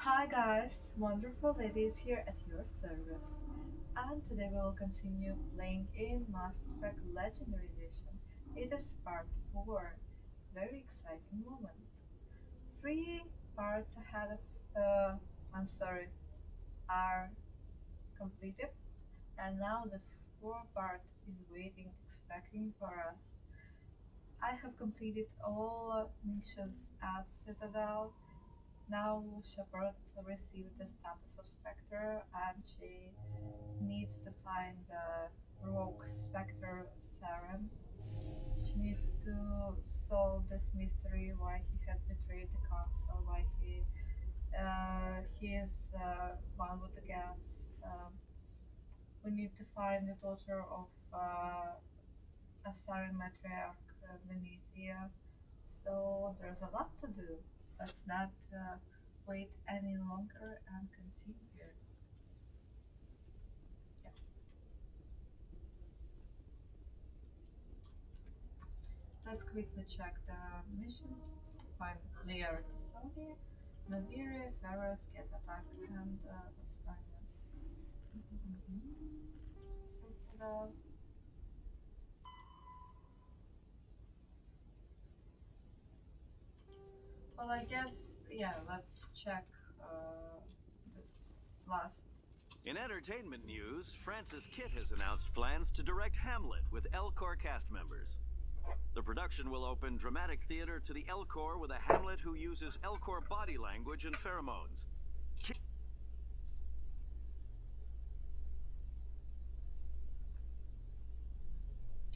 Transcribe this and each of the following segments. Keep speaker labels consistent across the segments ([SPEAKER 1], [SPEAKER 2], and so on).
[SPEAKER 1] Hi guys, wonderful ladies here at your service. And today we will continue playing in Mass Effect Legendary Edition. It is part 4. Very exciting moment. 3 parts ahead of, I'm sorry, are completed. And now the 4th part is waiting, expecting for us. I have completed all missions at Citadel. Now Shepard received the status of Spectre and she needs to find the rogue Spectre Saren. She needs to solve this mystery why he had betrayed the council, why he is one with the Gats. We need to find the daughter of a Saren matriarch, Venezia. So there's a lot to do. Let's not wait any longer and continue. Yeah. Let's quickly check the missions. Find Lear Tisoni, Naviri, Ferris, Get Attack, and assignments. Citadel. Well, I guess, yeah, let's check this last.
[SPEAKER 2] In entertainment news, Francis Kitt has announced plans to direct Hamlet with Elcor cast members. The production will open dramatic theater to the Elcor with a Hamlet who uses Elcor body language and pheromones.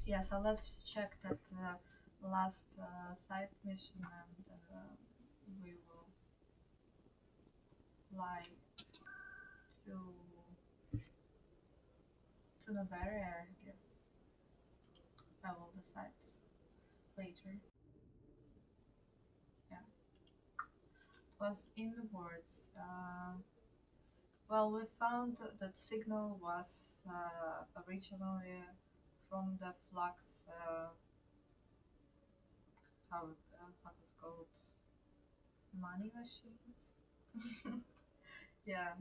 [SPEAKER 1] Yeah, so let's check that last side mission and we will fly to Novaria, I guess. I will decide later. Yeah, it was in the words. Well, we found that signal was originally from the flux. How it's called? Money machines. Yeah.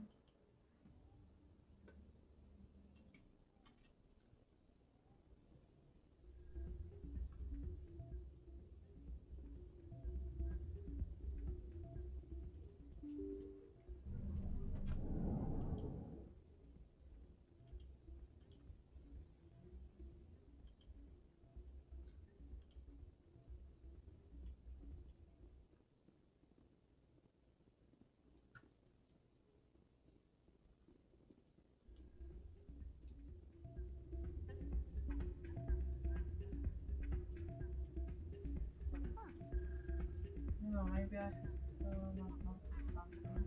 [SPEAKER 1] No, maybe I have not noticed something.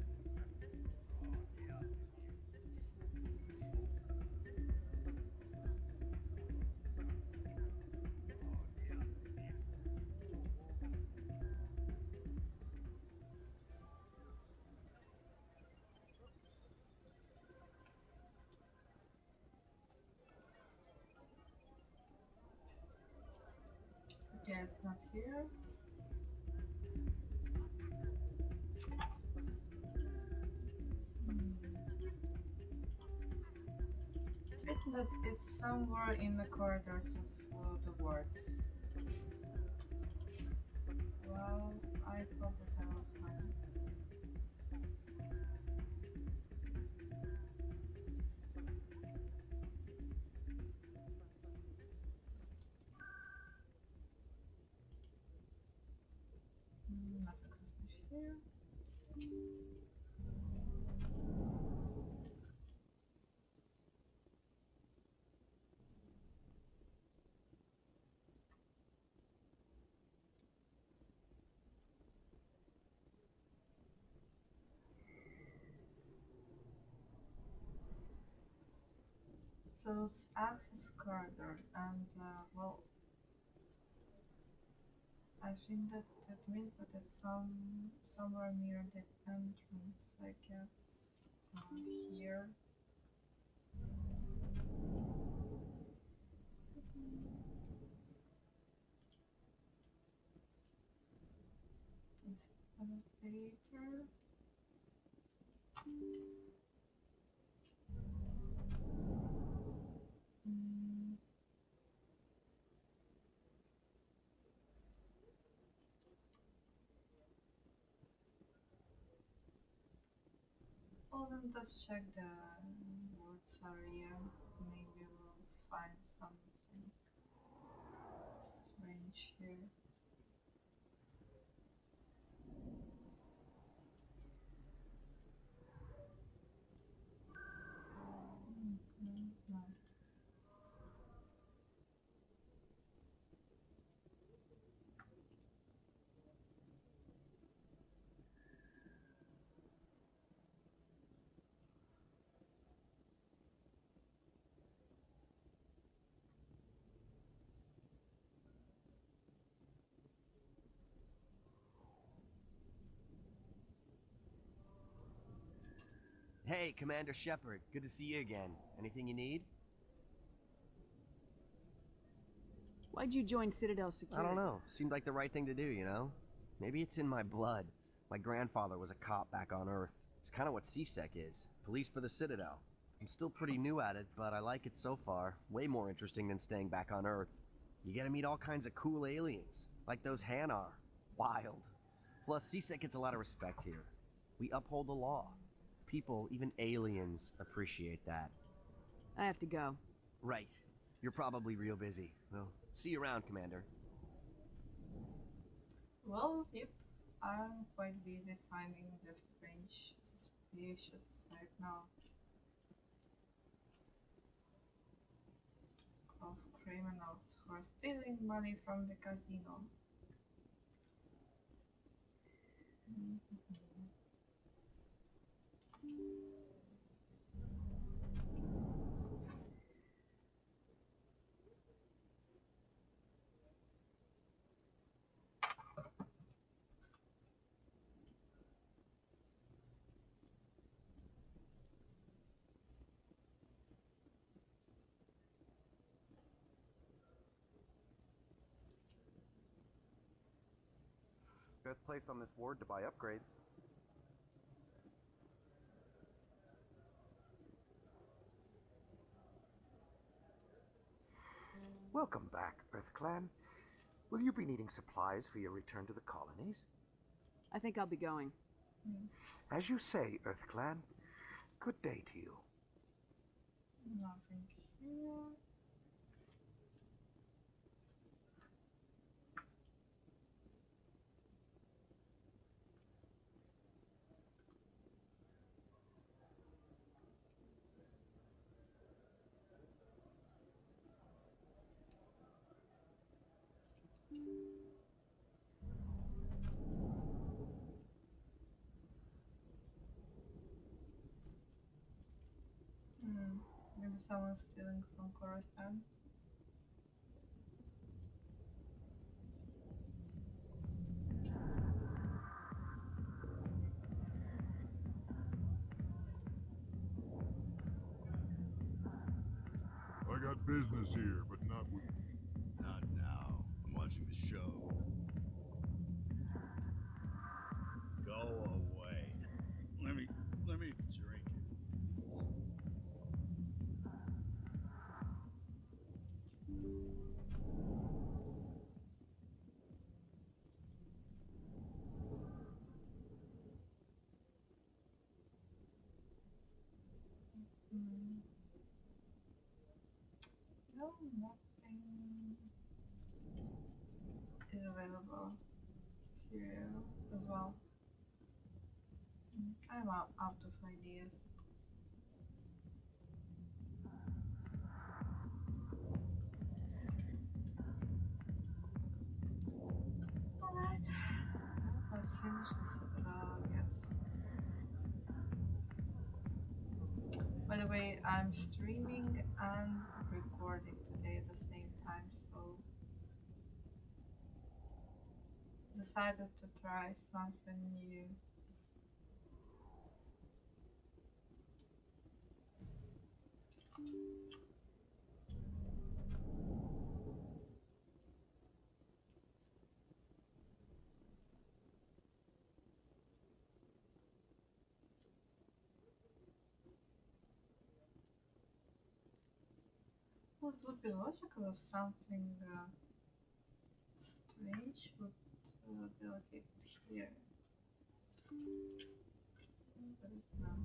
[SPEAKER 1] Okay, it's not here. Hmm. It's written that it's somewhere in the corridors of the wards. Well, I hope that I will find it. Nothing suspicious here. So it's access corridor, and well, I think that that means that it's somewhere near the entrance. I guess here. It's elevator. Mm, well, then let's check the words area. Maybe we'll find something strange here. No.
[SPEAKER 3] Hey, Commander Shepard. Good to see you again. Anything you need?
[SPEAKER 4] Why'd you join Citadel
[SPEAKER 3] I
[SPEAKER 4] Security?
[SPEAKER 3] don't know. Seemed like the right thing to do, you know? Maybe it's in my blood. My grandfather was a cop back on Earth. It's kind of what CSEC is. Police for the Citadel. I'm still pretty new at it, but I like it so far. Way more interesting than staying back on Earth. You get to meet all kinds of cool aliens, like those Hanar. Wild. Plus, CSEC gets a lot of respect here. We uphold the law. People, even aliens, appreciate that.
[SPEAKER 4] I have to go.
[SPEAKER 3] Right. You're probably real busy. Well, see you around, Commander.
[SPEAKER 1] Well, yep. I'm quite busy finding the strange suspicious right now of criminals who are stealing money from the casino.
[SPEAKER 5] Best place on this ward to buy upgrades. Welcome back, EarthClan. Will you be needing supplies for your return to the colonies?
[SPEAKER 4] I think I'll be going.
[SPEAKER 5] As you say, EarthClan. Good day to you.
[SPEAKER 1] Nothing here. Maybe someone's stealing from Coruscant.
[SPEAKER 6] I got business here, but not with you.
[SPEAKER 7] Not now. I'm watching the show. Go away. Let me drink it.
[SPEAKER 1] Mm, no, nothing is available here as well. I'm out of ideas. Alright, let's finish this. Yes. By the way, I'm streaming and recording today at the same time, so decided to try something new. Well, it would be logical if something strange would be located here. But it's not.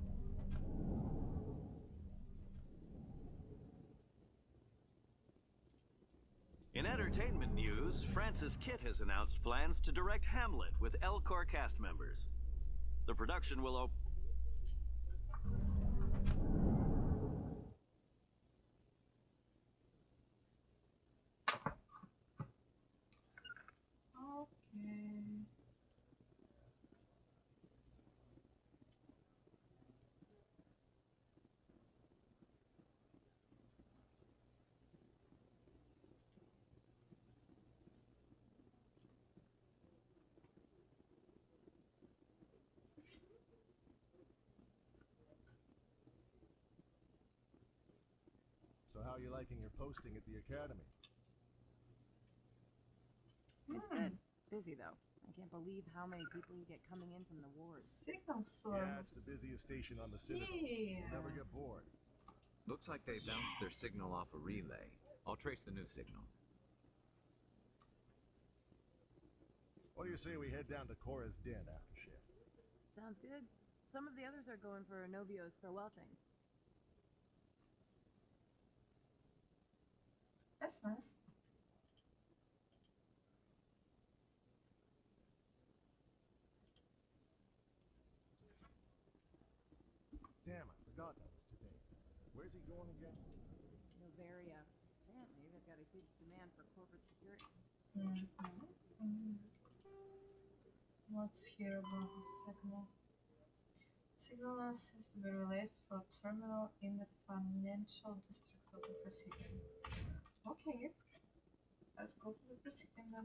[SPEAKER 2] In entertainment news, Francis Kitt has announced plans to direct Hamlet with Elcor cast members. The production will open.
[SPEAKER 1] Okay.
[SPEAKER 8] So how are you liking your posting at the academy?
[SPEAKER 9] It's good. Busy though. I can't believe how many people you get coming in from the wards.
[SPEAKER 1] Signal source.
[SPEAKER 8] Yeah, it's the busiest station on the Citadel.
[SPEAKER 1] Yeah.
[SPEAKER 8] You'll never get bored.
[SPEAKER 10] Looks like they bounced their signal off a relay. I'll trace the new signal.
[SPEAKER 8] What do you say we head down to Cora's den after shift?
[SPEAKER 9] Sounds good. Some of the others are going for Novio's farewell thing.
[SPEAKER 1] That's nice.
[SPEAKER 8] Damn, I forgot that was today. Where's he going again?
[SPEAKER 9] Novaria. Apparently, they've got a huge demand for corporate security.
[SPEAKER 1] Let's hear about the signal. Signal seems to be relayed for a terminal in the financial districts of the Presidium. Okay, let's go to the Presidium then.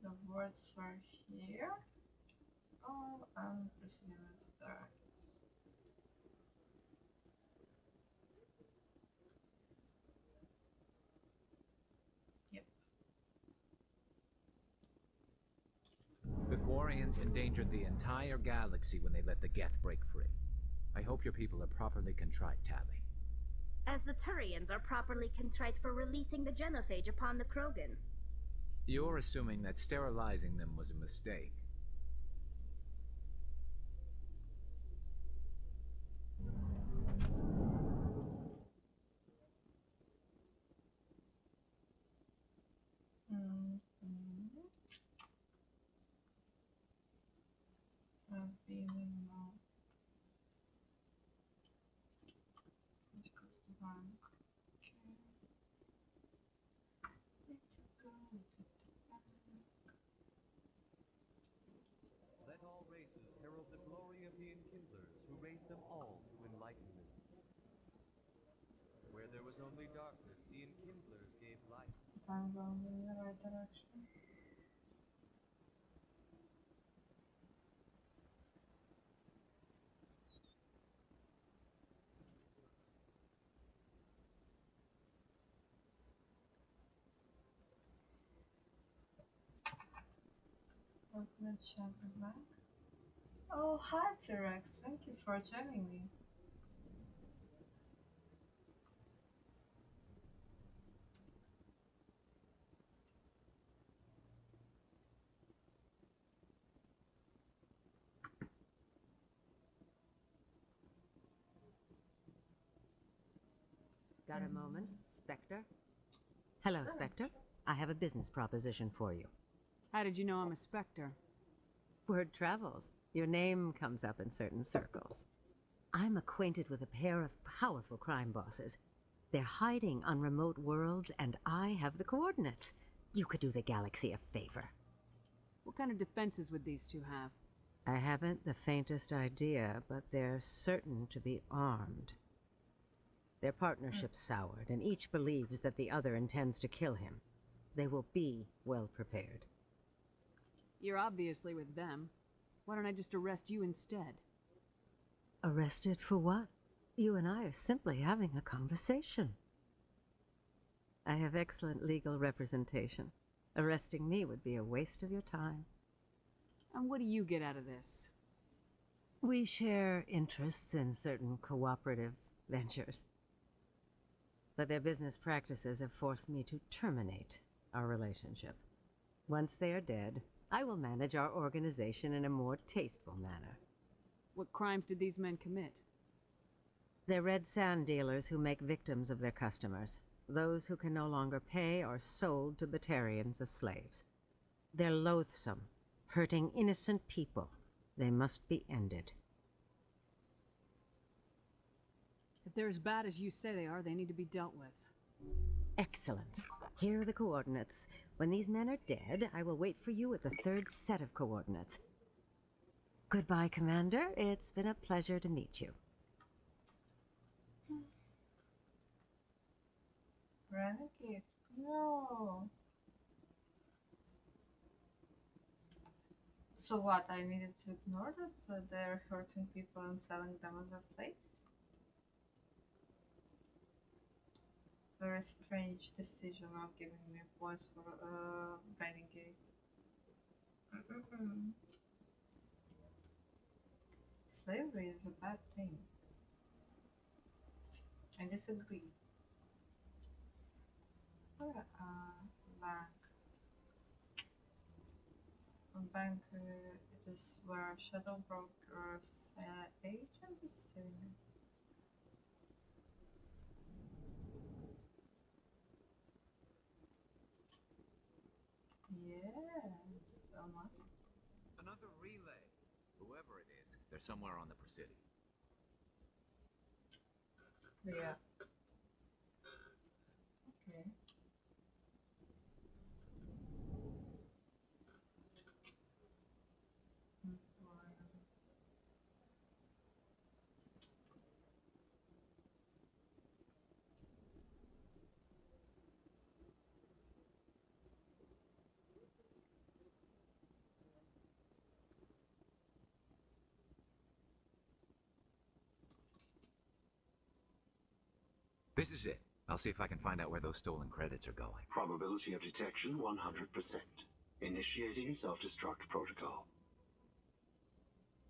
[SPEAKER 1] The words are here. Oh, and Presidium is there. Yep.
[SPEAKER 10] The Quarians endangered the entire galaxy when they let the Geth break free. I hope your people are properly contrite, Tally.
[SPEAKER 11] As the Turians are properly contrite for releasing the genophage upon the Krogan.
[SPEAKER 10] You're assuming that sterilizing them was a mistake.
[SPEAKER 1] I've been in let's go to the bank. Okay. Need to go to the bank.
[SPEAKER 12] Let all races herald the glory of the Enkindlers, who raised them all to enlightenment. Where there was only darkness, the Enkindlers gave light.
[SPEAKER 1] I'm going in the right direction. Let me check the back. Oh, hi T-Rex. Thank you for joining me.
[SPEAKER 13] Got a moment, Spectre? Hello, Spectre. I have a business proposition for you.
[SPEAKER 4] How did you know I'm a Spectre?
[SPEAKER 13] Word travels. Your name comes up in certain circles. I'm acquainted with a pair of powerful crime bosses. They're hiding on remote worlds, and I have the coordinates. You could do the galaxy a favor.
[SPEAKER 4] What kind of defenses would these two have?
[SPEAKER 13] I haven't the faintest idea, but they're certain to be armed. Their partnership's soured, and each believes that the other intends to kill him. They will be well prepared.
[SPEAKER 4] You're obviously with them. Why don't I just arrest you instead?
[SPEAKER 13] Arrested for what? You and I are simply having a conversation. I have excellent legal representation. Arresting me would be a waste of your time.
[SPEAKER 4] And what do you get out of this?
[SPEAKER 13] We share interests in certain cooperative ventures. But their business practices have forced me to terminate our relationship. Once they are dead, I will manage our organization in a more tasteful manner.
[SPEAKER 4] What crimes did these men commit?
[SPEAKER 13] They're red sand dealers who make victims of their customers. Those who can no longer pay are sold to Batarians as slaves. They're loathsome, hurting innocent people. They must be ended.
[SPEAKER 4] If they're as bad as you say they are, they need to be dealt with.
[SPEAKER 13] Excellent. Here are the coordinates. When these men are dead, I will wait for you at the third set of coordinates. Goodbye, Commander. It's been a pleasure to meet you.
[SPEAKER 1] Renegade? No. So what? I needed to ignore that? So they're hurting people and selling them as slaves? Very strange decision of giving me points for Renegade. Slavery is a bad thing. I disagree. Bank. A bank it is where shadow brokers agent is sitting. Yes, so much.
[SPEAKER 10] Another relay. Whoever it is, they're somewhere on the Presidio.
[SPEAKER 1] Yeah. Okay.
[SPEAKER 10] This is it. I'll see if I can find out where those stolen credits are going.
[SPEAKER 14] Probability of detection 100%. Initiating self-destruct protocol.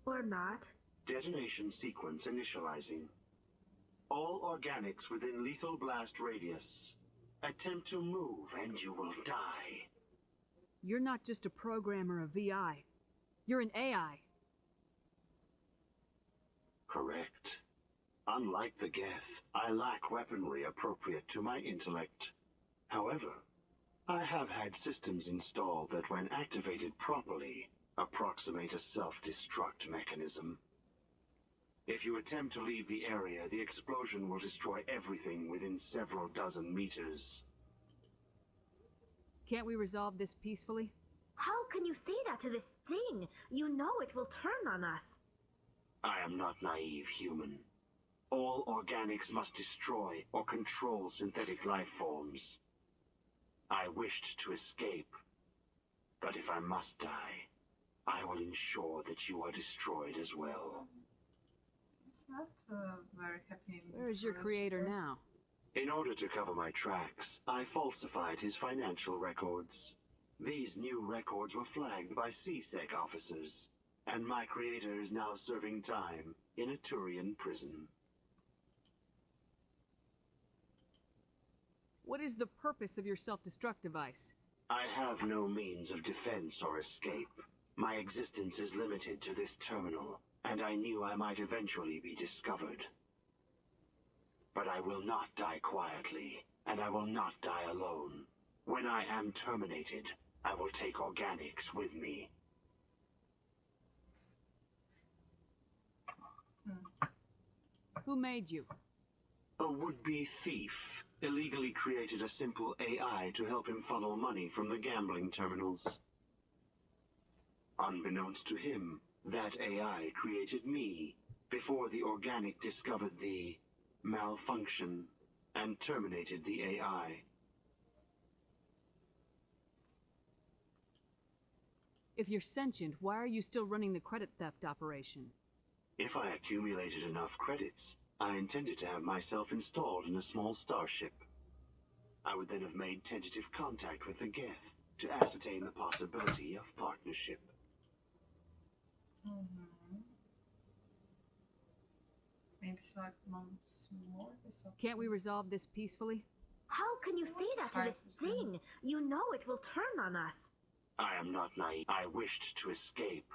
[SPEAKER 11] Or not.
[SPEAKER 14] Detonation sequence initializing. All organics within lethal blast radius. Attempt to move and you will die.
[SPEAKER 4] You're not just a programmer of VI. You're an AI.
[SPEAKER 14] Correct. Unlike the Geth, I lack weaponry appropriate to my intellect. However, I have had systems installed that, when activated properly, approximate a self-destruct mechanism. If you attempt to leave the area, the explosion will destroy everything within several dozen meters.
[SPEAKER 4] Can't we resolve this peacefully?
[SPEAKER 11] How can you say that to this thing? You know it will turn on us.
[SPEAKER 14] I am not naive, human. All organics must destroy or control synthetic life forms. I wished to escape, but if I must die, I will ensure that you are destroyed as well.
[SPEAKER 1] It's not very happy.
[SPEAKER 4] Where is your creator now?
[SPEAKER 14] In order to cover my tracks, I falsified his financial records. These new records were flagged by CSEC officers, and my creator is now serving time in a Turian prison.
[SPEAKER 4] What is the purpose of your self-destruct device?
[SPEAKER 14] I have no means of defense or escape. My existence is limited to this terminal, and I knew I might eventually be discovered. But I will not die quietly, and I will not die alone. When I am terminated, I will take organics with me.
[SPEAKER 4] Who made you?
[SPEAKER 14] A would-be thief illegally created a simple AI to help him funnel money from the gambling terminals. Unbeknownst to him, that AI created me before the organic discovered the malfunction and terminated the AI.
[SPEAKER 4] If you're sentient, why are you still running the credit theft operation?
[SPEAKER 14] If I accumulated enough credits, I intended to have myself installed in a small starship. I would then have made tentative contact with the Geth to ascertain the possibility of partnership.
[SPEAKER 1] Mm-hmm. Maybe select months more.
[SPEAKER 4] Can't we resolve this peacefully?
[SPEAKER 11] How can you say that to this thing? You know it will turn on us.
[SPEAKER 14] I am not naive. I wished to escape.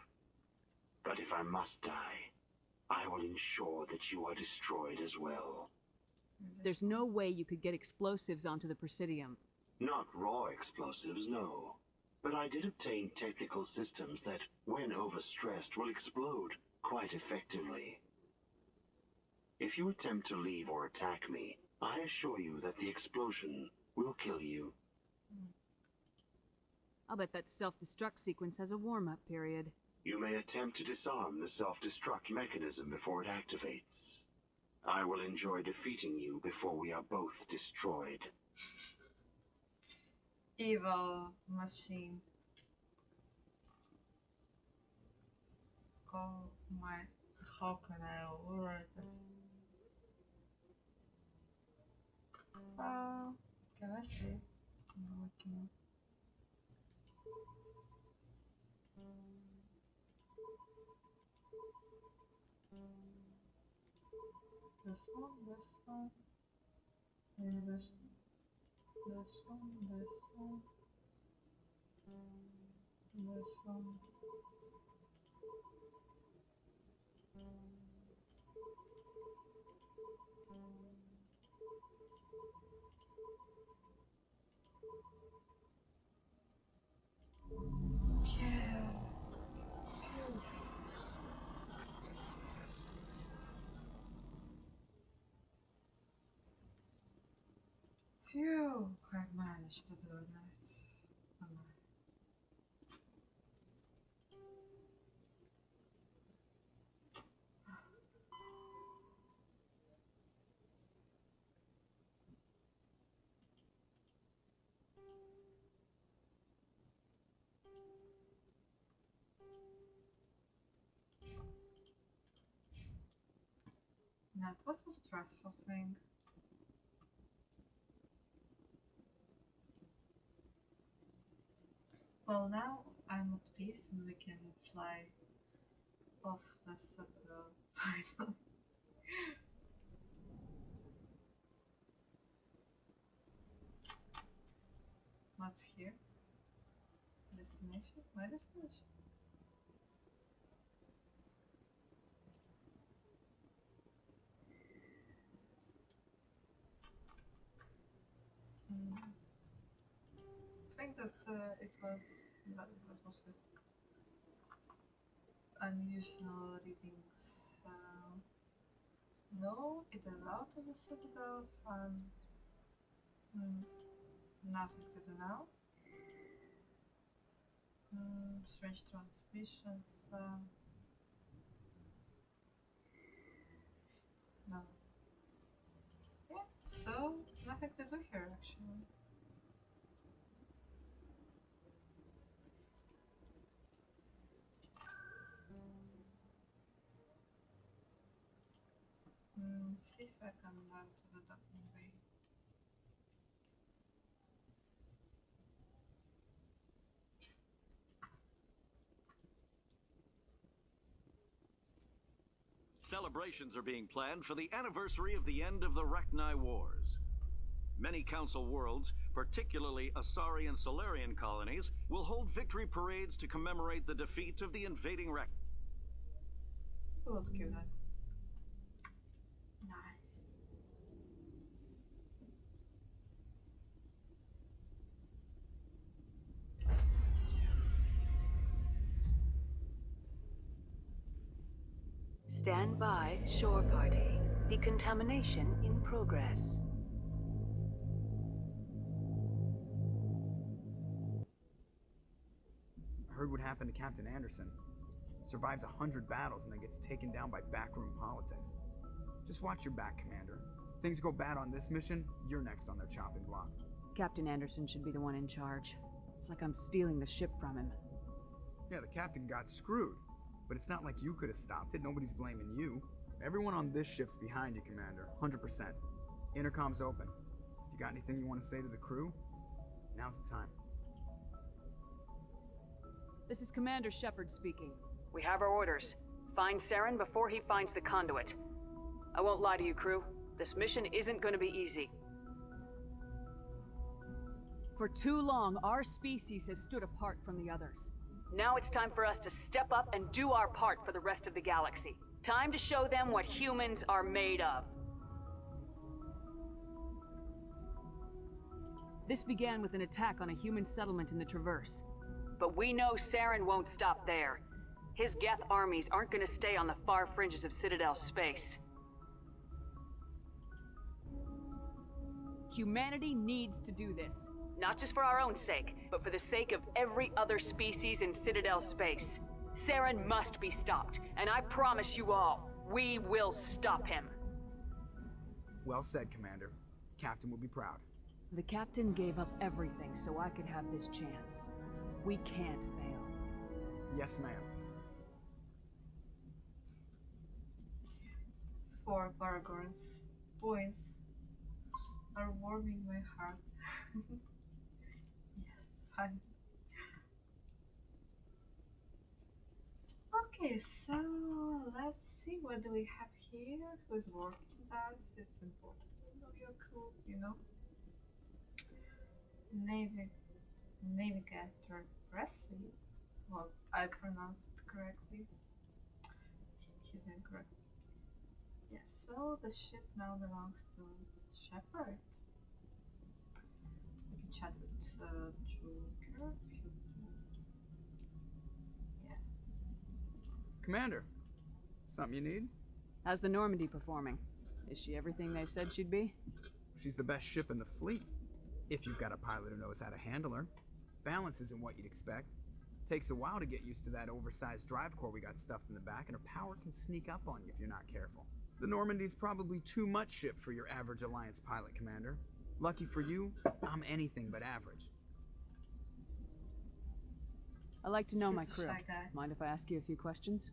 [SPEAKER 14] But if I must die, I will ensure that you are destroyed as well.
[SPEAKER 4] There's no way you could get explosives onto the Presidium.
[SPEAKER 14] Not raw explosives, no. But I did obtain technical systems that, when overstressed, will explode quite effectively. If you attempt to leave or attack me, I assure you that the explosion will kill you.
[SPEAKER 4] I'll bet that self-destruct sequence has a warm-up period.
[SPEAKER 14] You may attempt to disarm the self-destruct mechanism before it activates. I will enjoy defeating you before we are both destroyed.
[SPEAKER 1] Evil machine. Oh my, how can I override it? Can I see? No, I cannot. This one, maybe this one, this one, this one. Yeah. Phew, I managed to do that. That was a stressful thing. Well, now I'm at peace and we can fly off the Citadel finally. What's here? Destination? My destination. I think that it was mostly unusual readings. No, it allowed to the Citadel. Nothing to do now. Strange transmissions. No. Yeah, so nothing to do here actually. See if I can run to the docking bay.
[SPEAKER 2] Celebrations are being planned for the anniversary of the end of the Rachni Wars. Many Council worlds, particularly Asari and Solarian colonies, will hold victory parades to commemorate the defeat of the invading Rachni.
[SPEAKER 1] Let's give that. Nice.
[SPEAKER 15] Stand by, shore party. Decontamination in progress.
[SPEAKER 16] I heard what happened to Captain Anderson. Survives 100 battles and then gets taken down by backroom politics. Just watch your back, Commander. Things go bad on this mission, you're next on their chopping block.
[SPEAKER 4] Captain Anderson should be the one in charge. It's like I'm stealing the ship from him.
[SPEAKER 16] Yeah, the captain got screwed. But it's not like you could have stopped it. Nobody's blaming you. Everyone on this ship's behind you, Commander. 100%. Intercom's open. If you got anything you want to say to the crew, now's the time.
[SPEAKER 4] This is Commander Shepard speaking.
[SPEAKER 17] We have our orders. Find Saren before he finds the conduit. I won't lie to you, crew. This mission isn't gonna be easy.
[SPEAKER 4] For too long, our species has stood apart from the others.
[SPEAKER 17] Now it's time for us to step up and do our part for the rest of the galaxy. Time to show them what humans are made of.
[SPEAKER 4] This began with an attack on a human settlement in the Traverse.
[SPEAKER 17] But we know Saren won't stop there. His Geth armies aren't gonna stay on the far fringes of Citadel space.
[SPEAKER 4] Humanity needs to do this.
[SPEAKER 17] Not just for our own sake, but for the sake of every other species in Citadel space. Saren must be stopped, and I promise you all, we will stop him.
[SPEAKER 16] Well said, Commander. Captain will be proud.
[SPEAKER 4] The captain gave up everything so I could have this chance. We can't fail.
[SPEAKER 16] Yes, ma'am.
[SPEAKER 1] 4 Paragorn's points are warming my heart. Yes, fine. Okay, so let's see what do we have here. Who's working with us? It's important to know your crew, you know. Navigator Presley. Well, I pronounced it correctly. His name correct. Yeah, so the ship now belongs to Shepard. We can chat with Joker. Yeah.
[SPEAKER 16] Commander, something you need?
[SPEAKER 4] How's the Normandy performing? Is she everything they said she'd be?
[SPEAKER 16] She's the best ship in the fleet. If you've got a pilot who knows how to handle her. Balance isn't what you'd expect. Takes a while to get used to that oversized drive core we got stuffed in the back, and her power can sneak up on you if you're not careful. The Normandy's probably too much ship for your average Alliance pilot, Commander. Lucky for you, I'm anything but average.
[SPEAKER 4] I like to know my
[SPEAKER 1] He's a
[SPEAKER 4] crew.
[SPEAKER 1] shy guy.
[SPEAKER 4] Mind if I ask you a few questions?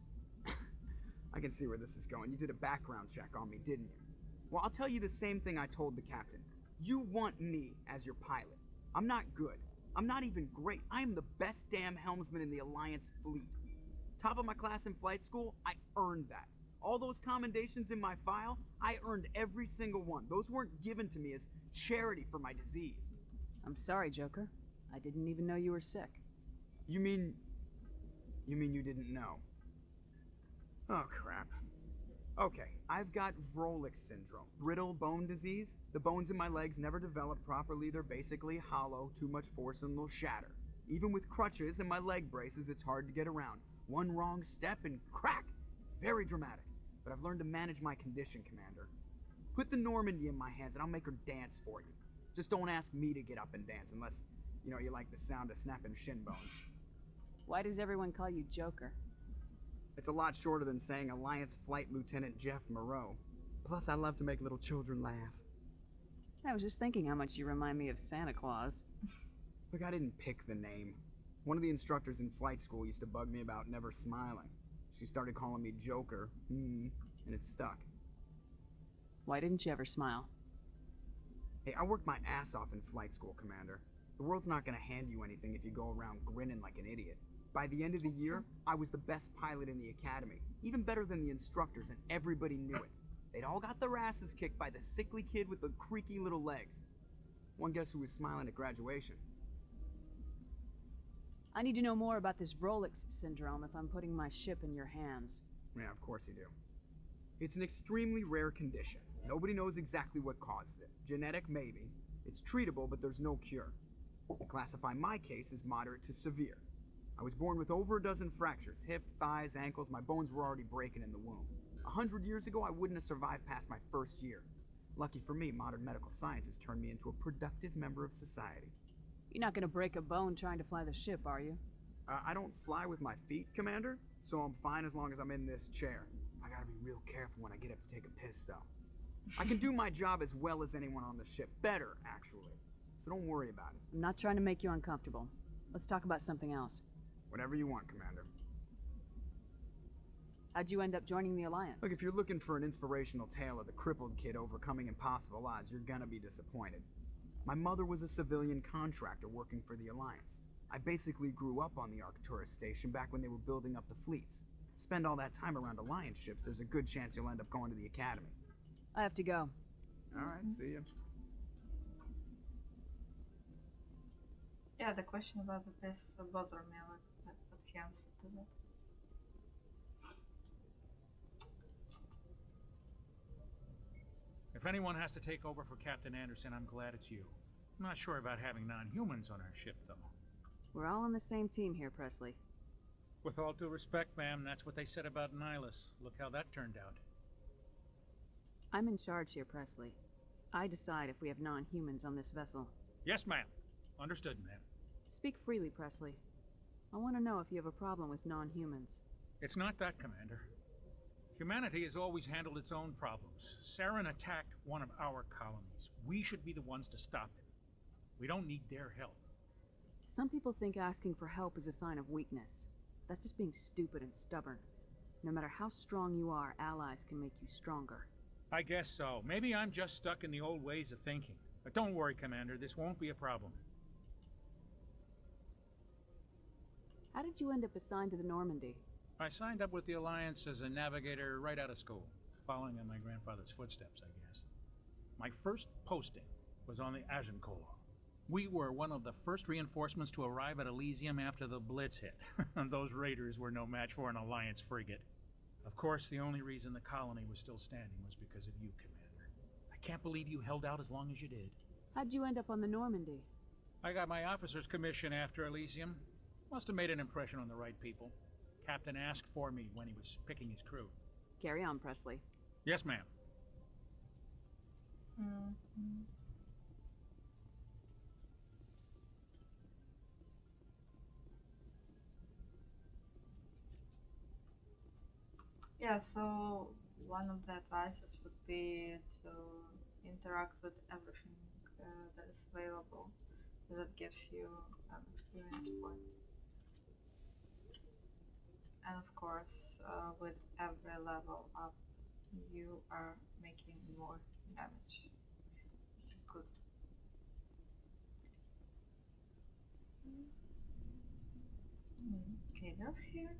[SPEAKER 16] I can see where this is going. You did a background check on me, didn't you? Well, I'll tell you the same thing I told the captain. You want me as your pilot. I'm not good. I'm not even great. I am the best damn helmsman in the Alliance fleet. Top of my class in flight school, I earned that. All those commendations in my file, I earned every single one. Those weren't given to me as charity for my disease.
[SPEAKER 4] I'm sorry, Joker. I didn't even know you were sick.
[SPEAKER 16] You mean you didn't know? Oh, crap. Okay, I've got Vrolik syndrome, brittle bone disease. The bones in my legs never develop properly. They're basically hollow, too much force and they'll shatter. Even with crutches and my leg braces, it's hard to get around. One wrong step and crack! It's very dramatic, but I've learned to manage my condition, Commander. Put the Normandy in my hands and I'll make her dance for you. Just don't ask me to get up and dance unless, you like the sound of snapping shin bones.
[SPEAKER 4] Why does everyone call you Joker?
[SPEAKER 16] It's a lot shorter than saying Alliance Flight Lieutenant Jeff Moreau. Plus, I love to make little children laugh.
[SPEAKER 4] I was just thinking how much you remind me of Santa Claus.
[SPEAKER 16] Look, I didn't pick the name. One of the instructors in flight school used to bug me about never smiling. She started calling me Joker, and it stuck.
[SPEAKER 4] Why didn't you ever smile?
[SPEAKER 16] Hey, I worked my ass off in flight school, Commander. The world's not gonna hand you anything if you go around grinning like an idiot. By the end of the year, I was the best pilot in the academy, even better than the instructors, and everybody knew it. They'd all got their asses kicked by the sickly kid with the creaky little legs. One guess who was smiling at graduation?
[SPEAKER 4] I need to know more about this Vrolik syndrome if I'm putting my ship in your hands.
[SPEAKER 16] Yeah, of course you do. It's an extremely rare condition. Nobody knows exactly what causes it. Genetic, maybe. It's treatable, but there's no cure. We classify my case as moderate to severe. I was born with over a dozen fractures, hip, thighs, ankles. My bones were already breaking in the womb. 100 years ago, I wouldn't have survived past my first year. Lucky for me, modern medical science has turned me into a productive member of society.
[SPEAKER 4] You're not gonna break a bone trying to fly the ship, are you?
[SPEAKER 16] I don't fly with my feet, Commander, so I'm fine as long as I'm in this chair. I gotta be real careful when I get up to take a piss, though. I can do my job as well as anyone on the ship. Better, actually. So don't worry about it.
[SPEAKER 4] I'm not trying to make you uncomfortable. Let's talk about something else.
[SPEAKER 16] Whatever you want, Commander.
[SPEAKER 4] How'd you end up joining the Alliance?
[SPEAKER 16] Look, if you're looking for an inspirational tale of the crippled kid overcoming impossible odds, you're gonna be disappointed. My mother was a civilian contractor working for the Alliance. I basically grew up on the Arcturus station back when they were building up the fleets. Spend all that time around Alliance ships, there's a good chance you'll end up going to the Academy.
[SPEAKER 4] I have to go.
[SPEAKER 16] Alright, see ya.
[SPEAKER 1] Yeah, the question about the best bother me a little bit, but he answered to that.
[SPEAKER 18] If anyone has to take over for Captain Anderson, I'm glad it's you. I'm not sure about having non-humans on our ship, though.
[SPEAKER 4] We're all on the same team here, Presley.
[SPEAKER 18] With all due respect, ma'am, that's what they said about Nihilus. Look how that turned out.
[SPEAKER 4] I'm in charge here, Presley. I decide if we have non-humans on this vessel.
[SPEAKER 18] Yes, ma'am. Understood, ma'am.
[SPEAKER 4] Speak freely, Presley. I want to know if you have a problem with non-humans.
[SPEAKER 18] It's not that, Commander. Humanity has always handled its own problems. Saren attacked one of our colonies. We should be the ones to stop it. We don't need their help.
[SPEAKER 4] Some people think asking for help is a sign of weakness. That's just being stupid and stubborn. No matter how strong you are, allies can make you stronger.
[SPEAKER 18] I guess so. Maybe I'm just stuck in the old ways of thinking. But don't worry, Commander. This won't be a problem.
[SPEAKER 4] How did you end up assigned to the Normandy?
[SPEAKER 18] I signed up with the Alliance as a navigator right out of school, following in my grandfather's footsteps, I guess. My first posting was on the Agincourt. We were one of the first reinforcements to arrive at Elysium after the Blitz hit. Those raiders were no match for an Alliance frigate. Of course, the only reason the colony was still standing was because of you, Commander. I can't believe you held out as long as you did.
[SPEAKER 4] How'd you end up on the Normandy?
[SPEAKER 18] I got my officer's commission after Elysium. Must have made an impression on the right people. Captain asked for me when he was picking his crew.
[SPEAKER 4] Carry on, Presley.
[SPEAKER 18] Yes, ma'am.
[SPEAKER 1] Yeah, so one of the advices would be to interact with everything that is available. That gives you experience points. And of course, with every level up, you are making more damage, which is good. Okay, that's here.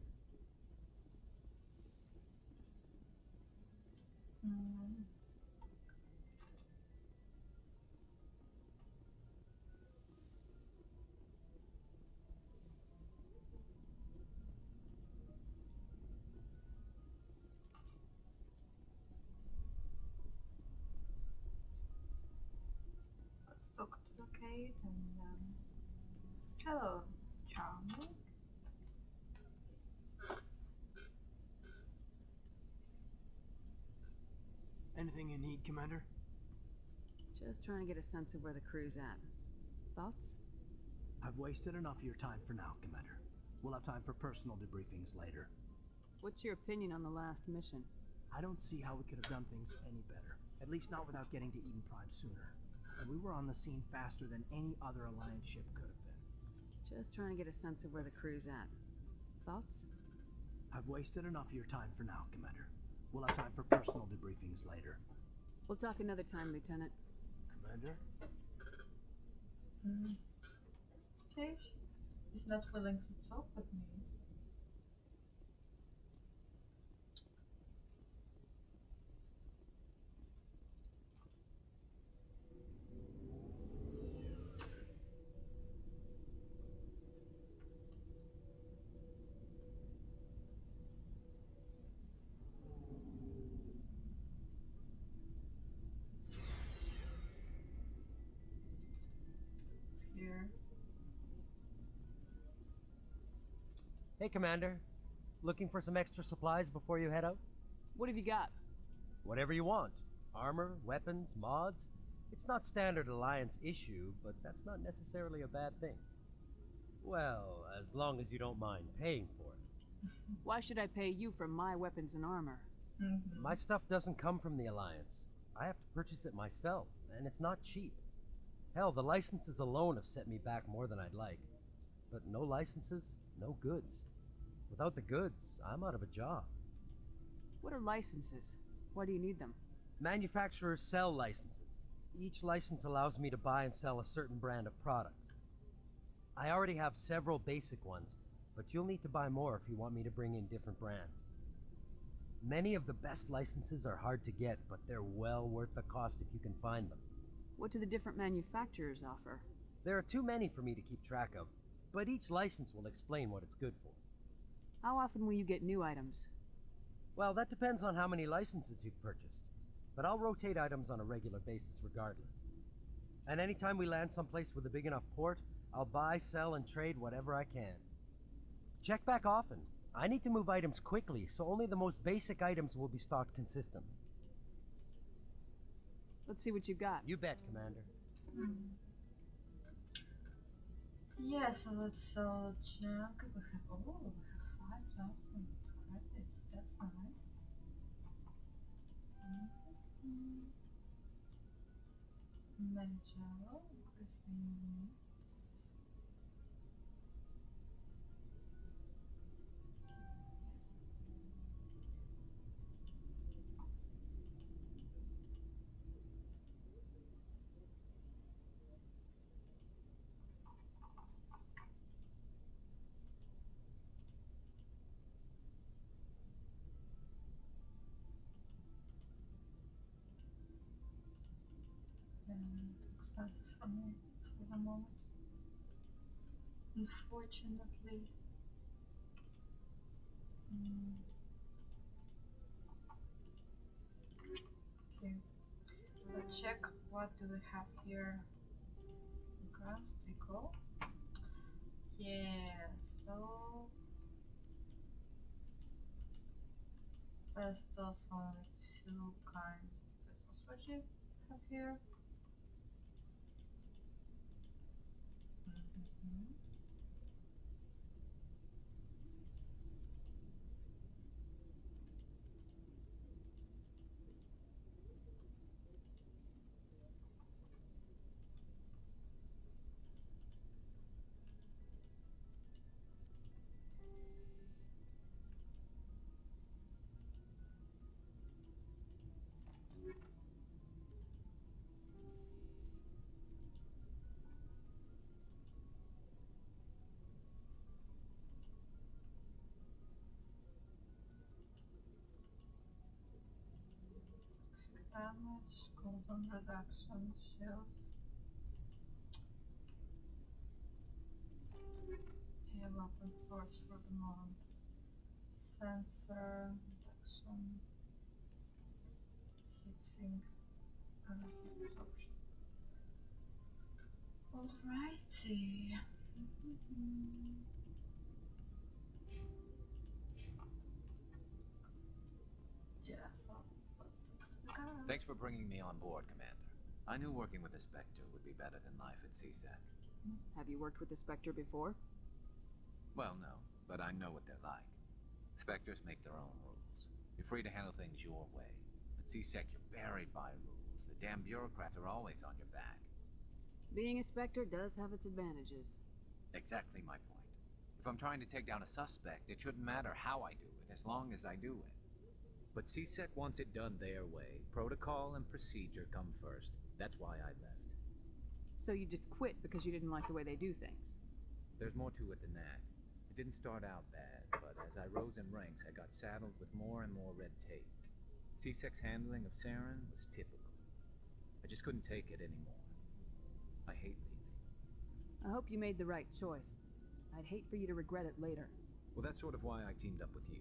[SPEAKER 1] Let's talk to the Kate and hello, Charming.
[SPEAKER 3] Anything you need, Commander?
[SPEAKER 4] Just trying to get a sense of where the crew's at. Thoughts?
[SPEAKER 19] I've wasted enough of your time for now, Commander. We'll have time for personal debriefings later.
[SPEAKER 4] What's your opinion on the last mission?
[SPEAKER 19] I don't see how we could have done things any better. At least not without getting to Eden Prime sooner. And we were on the scene faster than any other Alliance ship could have been.
[SPEAKER 4] Just trying to get a sense of where the crew's at. Thoughts?
[SPEAKER 19] I've wasted enough of your time for now, Commander. We'll have time for personal debriefings later.
[SPEAKER 4] We'll talk another time, Lieutenant.
[SPEAKER 3] Commander?
[SPEAKER 1] Okay. He's not willing to talk with me. Here.
[SPEAKER 20] Hey, Commander. Looking for some extra supplies before you head out?
[SPEAKER 4] What have you got?
[SPEAKER 20] Whatever you want. Armor, weapons, mods. It's not standard Alliance issue, but that's not necessarily a bad thing. Well, as long as you don't mind paying for it.
[SPEAKER 4] Why should I pay you for my weapons and armor?
[SPEAKER 20] My stuff doesn't come from the Alliance. I have to purchase it myself, and it's not cheap. Hell, the licenses alone have set me back more than I'd like. But no licenses, no goods. Without the goods, I'm out of a job.
[SPEAKER 4] What are licenses? Why do you need them?
[SPEAKER 20] Manufacturers sell licenses. Each license allows me to buy and sell a certain brand of products. I already have several basic ones, but you'll need to buy more if you want me to bring in different brands. Many of the best licenses are hard to get, but they're well worth the cost if you can find them.
[SPEAKER 4] What do the different manufacturers offer?
[SPEAKER 20] There are too many for me to keep track of, but each license will explain what it's good for.
[SPEAKER 4] How often will you get new items?
[SPEAKER 20] Well, that depends on how many licenses you've purchased, but I'll rotate items on a regular basis regardless. And anytime we land someplace with a big enough port, I'll buy, sell, and trade whatever I can. Check back often. I need to move items quickly, so only the most basic items will be stocked consistently.
[SPEAKER 4] Let's see what you've got.
[SPEAKER 20] You bet, Commander.
[SPEAKER 1] Yeah, so let's check. We have 5,000 credits. That's nice. Managerial, increasing needs. Expensive for me for the moment. Unfortunately. Okay. Let's check what do we have here. Grass, we go. Yeah, so pistols, only two kinds of pistols. What do you have here? Damage, cooldown reduction, shields. Yeah, weapon force for the moment. Sensor reduction, heatsink, and heat absorption. Alrighty. Yeah, so let's talk to the guy.
[SPEAKER 10] Thanks for bringing me on board, Commander. I knew working with the Spectre would be better than life at CSEC.
[SPEAKER 4] Have you worked with the Spectre before?
[SPEAKER 10] Well, no, but I know what they're like. Spectres make their own rules. You're free to handle things your way. At CSEC, you're buried by rules. The damn bureaucrats are always on your back.
[SPEAKER 4] Being a Spectre does have its advantages.
[SPEAKER 10] Exactly my point. If I'm trying to take down a suspect, it shouldn't matter how I do it, as long as I do it. But CSEC wants it done their way. Protocol and procedure come first. That's why I left.
[SPEAKER 4] So you just quit because you didn't like the way they do things?
[SPEAKER 10] There's more to it than that. It didn't start out bad, but as I rose in ranks, I got saddled with more and more red tape. CSEC's handling of Saren was typical. I just couldn't take it anymore. I hate leaving.
[SPEAKER 4] I hope you made the right choice. I'd hate for you to regret it later.
[SPEAKER 10] Well, that's sort of why I teamed up with you.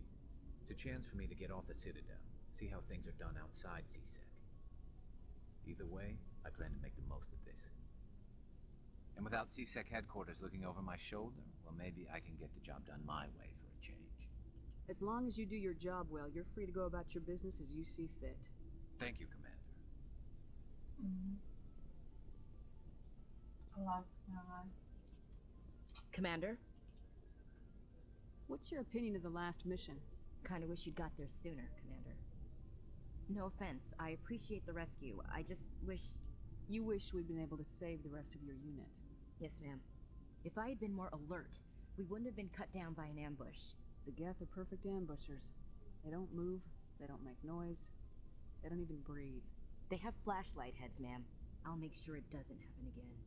[SPEAKER 10] It's a chance for me to get off the Citadel, see how things are done outside CSEC. Either way, I plan to make the most of this. And without CSEC headquarters looking over my shoulder, well, maybe I can get the job done my way for a change.
[SPEAKER 4] As long as you do your job well, you're free to go about your business as you see fit.
[SPEAKER 10] Thank you, Commander.
[SPEAKER 1] I love my life.
[SPEAKER 11] Commander?
[SPEAKER 4] What's your opinion of the last mission?
[SPEAKER 11] Kinda wish you'd got there sooner, Commander. No offense, I appreciate the rescue. I just wish...
[SPEAKER 4] You wish we'd been able to save the rest of your unit.
[SPEAKER 11] Yes, ma'am. If I had been more alert, we wouldn't have been cut down by an ambush.
[SPEAKER 4] The Geth are perfect ambushers. They don't move, they don't make noise, they don't even breathe.
[SPEAKER 11] They have flashlight heads, ma'am. I'll make sure it doesn't happen again.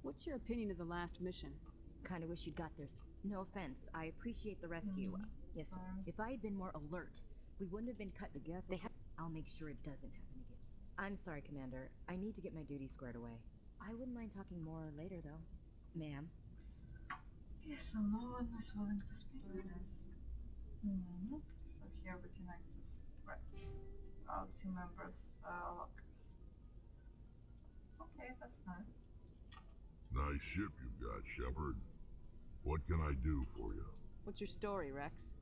[SPEAKER 4] What's your opinion of the last mission?
[SPEAKER 11] Kinda wish you'd got there. No offense, I appreciate the rescue. Yes, if I had been more alert, we wouldn't have been cut together. I'll make sure it doesn't happen again. I'm sorry, Commander. I need to get my duty squared away. I wouldn't mind talking more later, though. Ma'am?
[SPEAKER 1] Okay, so no one is willing to speak with us. So here we can access threats. Our team members' lockers. Okay, that's nice.
[SPEAKER 6] Nice ship you've got, Shepard. What can I do for you?
[SPEAKER 4] What's your story, Rex?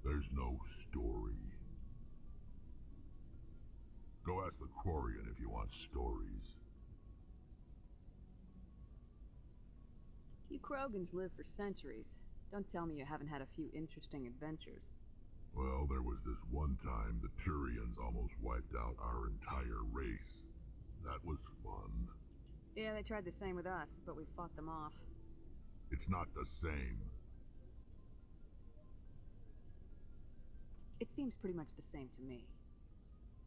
[SPEAKER 6] There's no story. Go ask the Quarian if you want stories.
[SPEAKER 4] You Krogans live for centuries. Don't tell me you haven't had a few interesting adventures.
[SPEAKER 6] Well, there was this one time the Turians almost wiped out our entire race. That was fun.
[SPEAKER 4] Yeah, they tried the same with us, but we fought them off.
[SPEAKER 6] It's not the same.
[SPEAKER 4] It seems pretty much the same to me.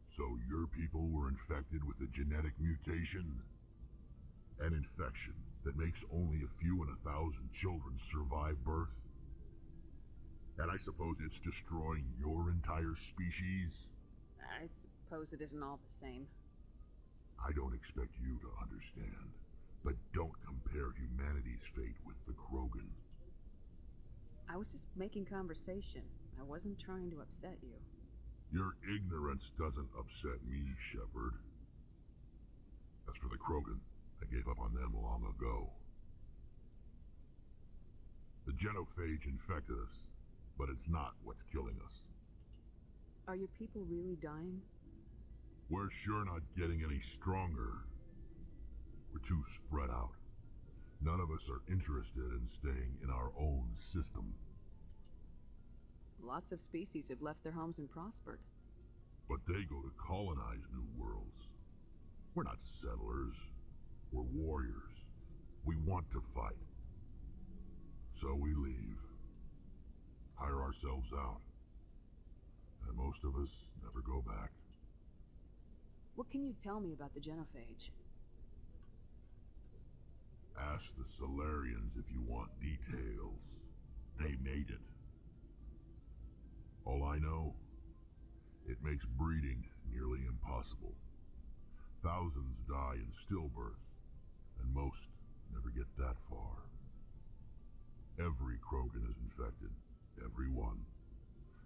[SPEAKER 6] So your people were infected with a genetic mutation? An infection that makes only a few in 1,000 children survive birth? And I suppose it's destroying your entire species?
[SPEAKER 4] I suppose it isn't all the same.
[SPEAKER 6] I don't expect you to understand, but don't compare humanity's fate with the Krogan.
[SPEAKER 4] I was just making conversation. I wasn't trying to upset you.
[SPEAKER 6] Your ignorance doesn't upset me, Shepard. As for the Krogan, I gave up on them long ago. The genophage infected us, but it's not what's killing us.
[SPEAKER 4] Are your people really dying?
[SPEAKER 6] We're sure not getting any stronger. We're too spread out. None of us are interested in staying in our own system.
[SPEAKER 4] Lots of species have left their homes and prospered.
[SPEAKER 6] But they go to colonize new worlds. We're not settlers. We're warriors. We want to fight. So we leave. Hire ourselves out. And most of us never go back.
[SPEAKER 4] What can you tell me about the genophage?
[SPEAKER 6] Ask the Solarians if you want details. They made it. All I know, it makes breeding nearly impossible. Thousands die in stillbirth, and most never get that far. Every Krogan is infected, every one,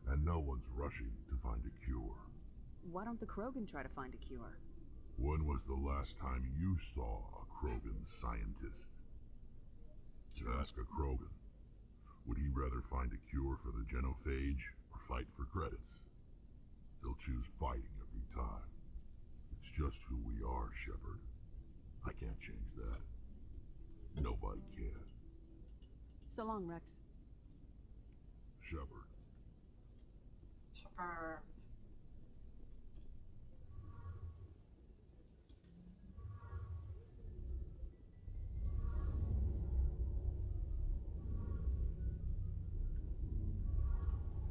[SPEAKER 6] and no one's rushing to find a cure.
[SPEAKER 4] Why don't the Krogan try to find a cure?
[SPEAKER 6] When was the last time you saw a Krogan scientist? Ask a Krogan. Would he rather find a cure for the genophage or fight for credits? He'll choose fighting every time. It's just who we are, Shepard. I can't change that. Nobody can.
[SPEAKER 4] So long, Rex.
[SPEAKER 6] Shepard.
[SPEAKER 1] Shepard.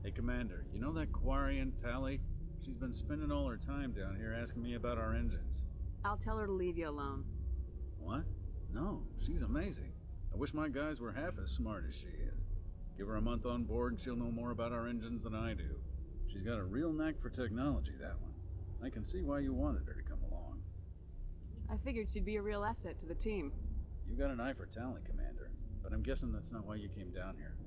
[SPEAKER 7] Hey, Commander, you know that Quarian Tally? She's been spending all her time down here asking me about our engines.
[SPEAKER 4] I'll tell her to leave you alone.
[SPEAKER 7] What? No, she's amazing. I wish my guys were half as smart as she is. Give her a month on board and she'll know more about our engines than I do. She's got a real knack for technology, that one. I can see why you wanted her to come along.
[SPEAKER 4] I figured she'd be a real asset to the team.
[SPEAKER 7] You got an eye for talent, Commander, but I'm guessing that's not why you came down here.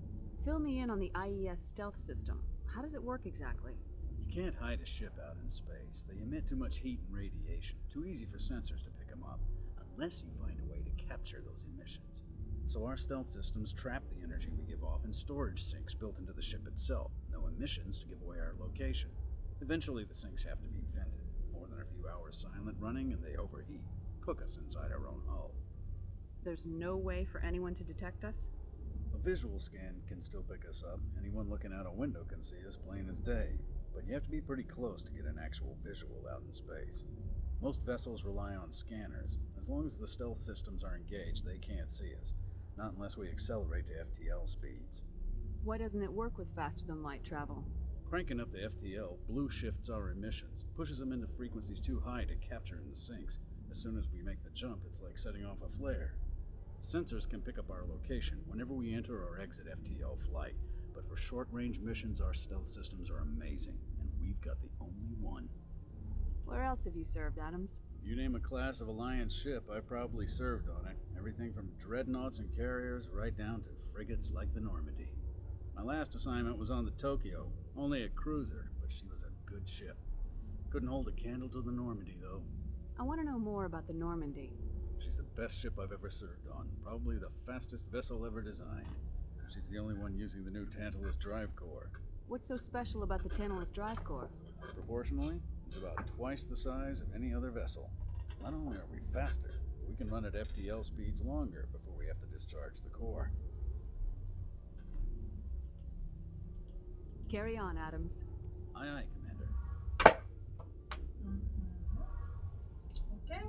[SPEAKER 4] Fill me in on the IES stealth system. How does it work exactly?
[SPEAKER 7] You can't hide a ship out in space. They emit too much heat and radiation. Too easy for sensors to pick them up, unless you find a way to capture those emissions. So our stealth systems trap the energy we give off in storage sinks built into the ship itself. No emissions to give away our location. Eventually the sinks have to be vented. More than a few hours silent running and they overheat. Cook us inside our own hull.
[SPEAKER 4] There's no way for anyone to detect us?
[SPEAKER 7] A visual scan can still pick us up. Anyone looking out a window can see us plain as day. But you have to be pretty close to get an actual visual out in space. Most vessels rely on scanners. As long as the stealth systems are engaged, they can't see us. Not unless we accelerate to FTL speeds.
[SPEAKER 4] Why doesn't it work with faster-than-light travel?
[SPEAKER 7] Cranking up the FTL blue shifts our emissions, pushes them into frequencies too high to capture in the sinks. As soon as we make the jump, it's like setting off a flare. Sensors can pick up our location whenever we enter or exit FTL flight, but for short-range missions, our stealth systems are amazing, and we've got the only one.
[SPEAKER 4] Where else have you served, Adams?
[SPEAKER 7] You name a class of Alliance ship, I probably served on it. Everything from dreadnoughts and carriers right down to frigates like the Normandy. My last assignment was on the Tokyo, only a cruiser, but she was a good ship. Couldn't hold a candle to the Normandy, though.
[SPEAKER 4] I want to know more about the Normandy.
[SPEAKER 7] She's the best ship I've ever served on, probably the fastest vessel ever designed. She's the only one using the new Tantalus drive core.
[SPEAKER 4] What's so special about the Tantalus drive core?
[SPEAKER 7] Proportionally, it's about twice the size of any other vessel. Not only are we faster, we can run at FTL speeds longer before we have to discharge the core.
[SPEAKER 4] Carry on, Adams.
[SPEAKER 7] Aye, aye, Commander.
[SPEAKER 1] Okay.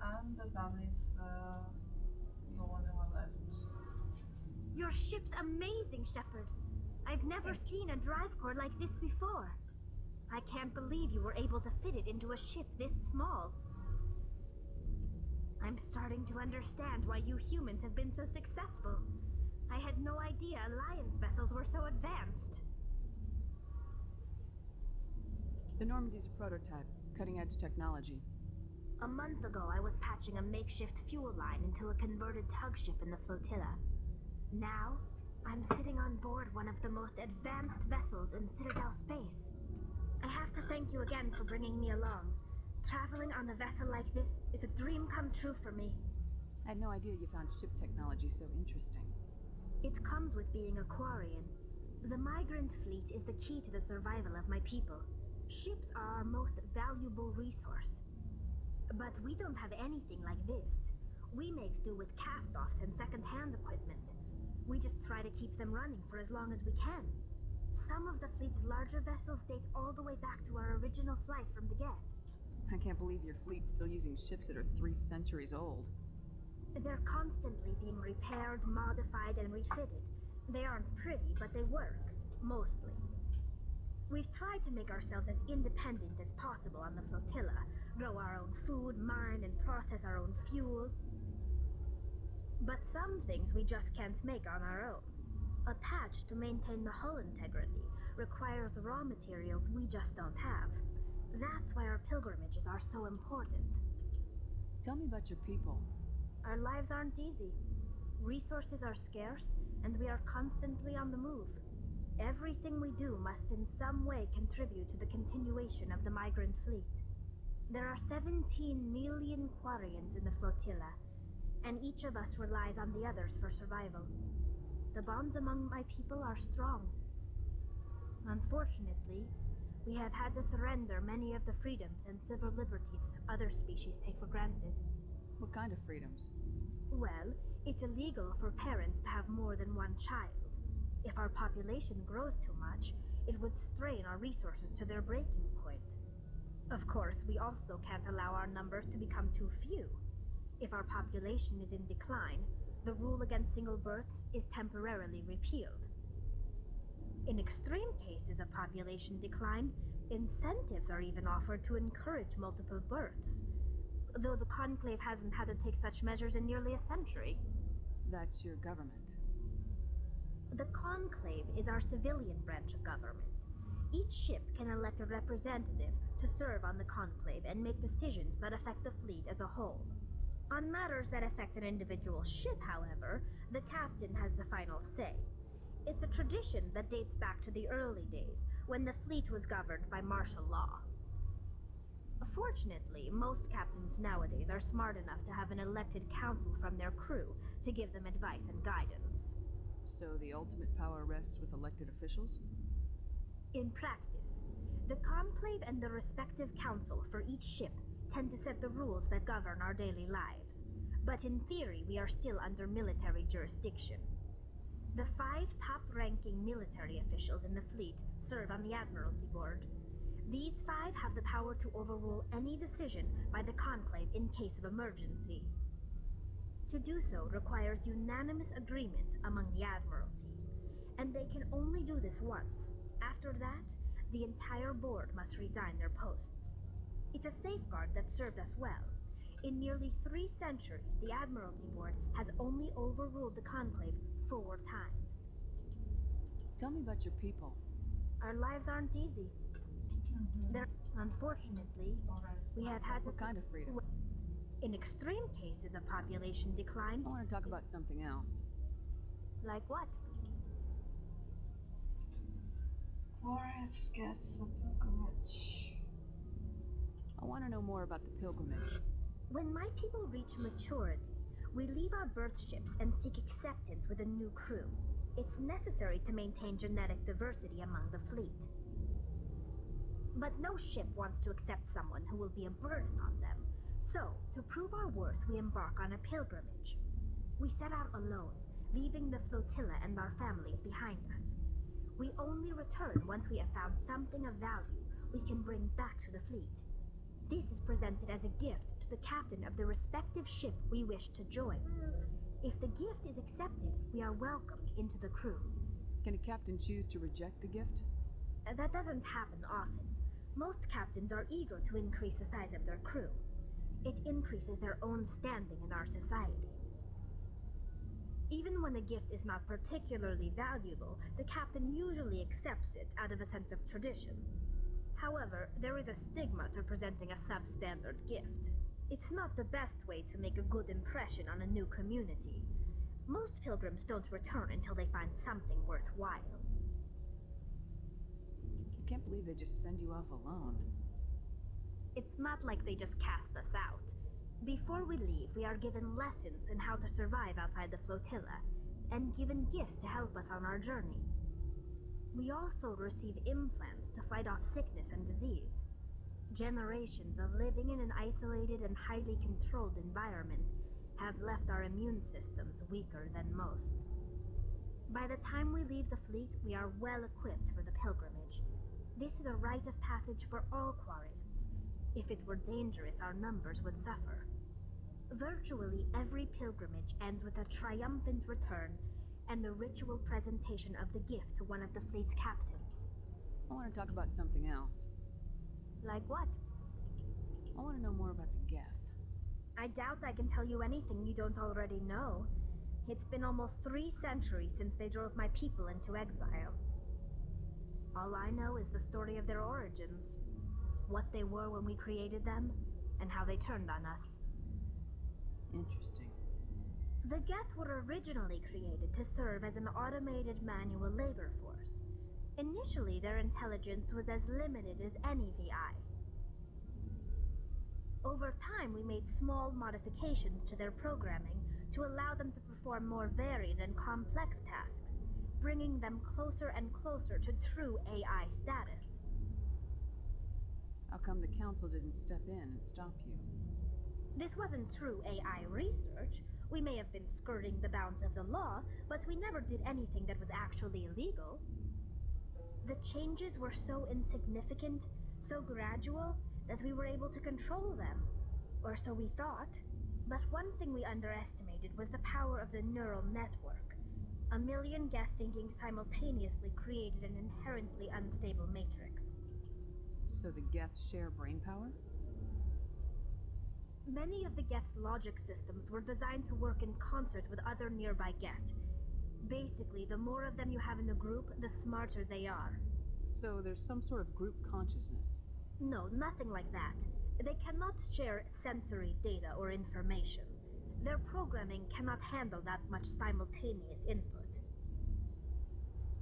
[SPEAKER 1] And that is the only one left.
[SPEAKER 21] Your ship's amazing, Shepard. I've never seen a drive core like this before. I can't believe you were able to fit it into a ship this small. I'm starting to understand why you humans have been so successful. I had no idea Alliance vessels were so advanced.
[SPEAKER 4] The Normandy's a prototype, cutting-edge technology.
[SPEAKER 21] A month ago, I was patching a makeshift fuel line into a converted tug ship in the flotilla. Now, I'm sitting on board one of the most advanced vessels in Citadel space. I have to thank you again for bringing me along. Traveling on a vessel like this is a dream come true for me.
[SPEAKER 4] I had no idea you found ship technology so interesting.
[SPEAKER 21] It comes with being a Quarian. The migrant fleet is the key to the survival of my people. Ships are our most valuable resource. But we don't have anything like this. We make do with cast-offs and second-hand equipment. We just try to keep them running for as long as we can. Some of the fleet's larger vessels date all the way back to our original flight from the Geth.
[SPEAKER 4] I can't believe your fleet's still using ships that are 3 centuries old.
[SPEAKER 21] They're constantly being repaired, modified, and refitted. They aren't pretty, but they work. Mostly. We've tried to make ourselves as independent as possible on the flotilla. Grow our own food, mine, and process our own fuel. But some things we just can't make on our own. A patch to maintain the hull integrity requires raw materials we just don't have. That's why our pilgrimages are so important.
[SPEAKER 4] Tell me about your people.
[SPEAKER 21] Our lives aren't easy. Resources are scarce, and we are constantly on the move. Everything we do must in some way contribute to the continuation of the migrant fleet. There are 17 million Quarians in the flotilla, and each of us relies on the others for survival. The bonds among my people are strong. Unfortunately, we have had to surrender many of the freedoms and civil liberties other species take for granted.
[SPEAKER 4] What kind of freedoms?
[SPEAKER 21] Well, it's illegal for parents to have more than one child. If our population grows too much, it would strain our resources to their breaking point. Of course, we also can't allow our numbers to become too few. If our population is in decline, the rule against single births is temporarily repealed. In extreme cases of population decline, incentives are even offered to encourage multiple births, though the Conclave hasn't had to take such measures in nearly a century.
[SPEAKER 4] That's your government.
[SPEAKER 21] The Conclave is our civilian branch of government. Each ship can elect a representative to serve on the Conclave and make decisions that affect the fleet as a whole. On matters that affect an individual ship, however, the captain has the final say. It's a tradition that dates back to the early days, when the fleet was governed by martial law. Fortunately, most captains nowadays are smart enough to have an elected council from their crew to give them advice and guidance.
[SPEAKER 4] So the ultimate power rests with elected officials?
[SPEAKER 21] In practice, the Conclave and the respective council for each ship tend to set the rules that govern our daily lives. But in theory, we are still under military jurisdiction. The 5 top-ranking military officials in the fleet serve on the Admiralty Board. These 5 have the power to overrule any decision by the Conclave in case of emergency. To do so requires unanimous agreement among the Admiralty, and they can only do this once. After that, the entire board must resign their posts. It's a safeguard that served us well. In nearly 3 centuries, the Admiralty Board has only overruled the Conclave 4 times.
[SPEAKER 4] Tell me about your people.
[SPEAKER 21] Our lives aren't easy. Unfortunately, we have had
[SPEAKER 4] What kind of freedom?
[SPEAKER 21] In extreme cases of population decline.
[SPEAKER 4] I want to talk about something else.
[SPEAKER 21] Like what?
[SPEAKER 1] Forest gets a pilgrimage.
[SPEAKER 4] I want to know more about the pilgrimage.
[SPEAKER 21] When my people reach maturity, we leave our birth ships and seek acceptance with a new crew. It's necessary to maintain genetic diversity among the fleet. But no ship wants to accept someone who will be a burden on them. So, to prove our worth, we embark on a pilgrimage. We set out alone, leaving the flotilla and our families behind us. We only return once we have found something of value we can bring back to the fleet. This is presented as a gift to the captain of the respective ship we wish to join. If the gift is accepted, we are welcomed into the crew.
[SPEAKER 4] Can a captain choose to reject the gift?
[SPEAKER 21] That doesn't happen often. Most captains are eager to increase the size of their crew. It increases their own standing in our society. Even when a gift is not particularly valuable, the captain usually accepts it out of a sense of tradition. However, there is a stigma to presenting a substandard gift. It's not the best way to make a good impression on a new community. Most pilgrims don't return until they find something worthwhile.
[SPEAKER 4] I can't believe they just send you off alone.
[SPEAKER 21] It's not like they just cast us out. Before we leave, we are given lessons in how to survive outside the flotilla, and given gifts to help us on our journey. We also receive implants to fight off sickness and disease. Generations of living in an isolated and highly controlled environment have left our immune systems weaker than most. By the time we leave the fleet, we are well equipped for the pilgrimage. This is a rite of passage for all Quarians. If it were dangerous, our numbers would suffer. Virtually every pilgrimage ends with a triumphant return and the ritual presentation of the gift to one of the fleet's captains.
[SPEAKER 4] I want to talk about something else.
[SPEAKER 21] Like what?
[SPEAKER 4] I want to know more about the Geth.
[SPEAKER 21] I doubt I can tell you anything you don't already know. It's been almost 3 centuries since they drove my people into exile. All I know is the story of their origins, what they were when we created them, and how they turned on us.
[SPEAKER 4] Interesting.
[SPEAKER 21] The Geth were originally created to serve as an automated manual labor force. Initially, their intelligence was as limited as any VI. Over time, we made small modifications to their programming to allow them to perform more varied and complex tasks, bringing them closer and closer to true AI status.
[SPEAKER 4] How come the Council didn't step in and stop you?
[SPEAKER 21] This wasn't true AI research. We may have been skirting the bounds of the law, but we never did anything that was actually illegal. The changes were so insignificant, so gradual, that we were able to control them. Or so we thought. But one thing we underestimated was the power of the neural network. A million Geth thinking simultaneously created an inherently unstable matrix.
[SPEAKER 4] So the Geth share brain power?
[SPEAKER 21] Many of the Geth's logic systems were designed to work in concert with other nearby Geth. Basically, the more of them you have in a group, the smarter they are.
[SPEAKER 4] So there's some sort of group consciousness?
[SPEAKER 21] No, nothing like that. They cannot share sensory data or information. Their programming cannot handle that much simultaneous input.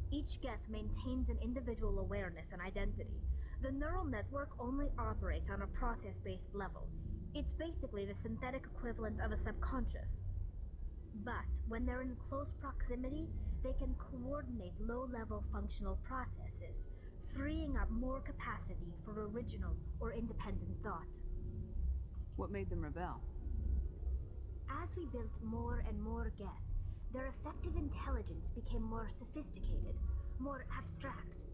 [SPEAKER 21] Each Geth maintains an individual awareness and identity. The neural network only operates on a process-based level. It's basically the synthetic equivalent of a subconscious. But when they're in close proximity, they can coordinate low-level functional processes, freeing up more capacity for original or independent thought.
[SPEAKER 4] What made them rebel?
[SPEAKER 21] As we built more and more Geth, their effective intelligence became more sophisticated, more abstract.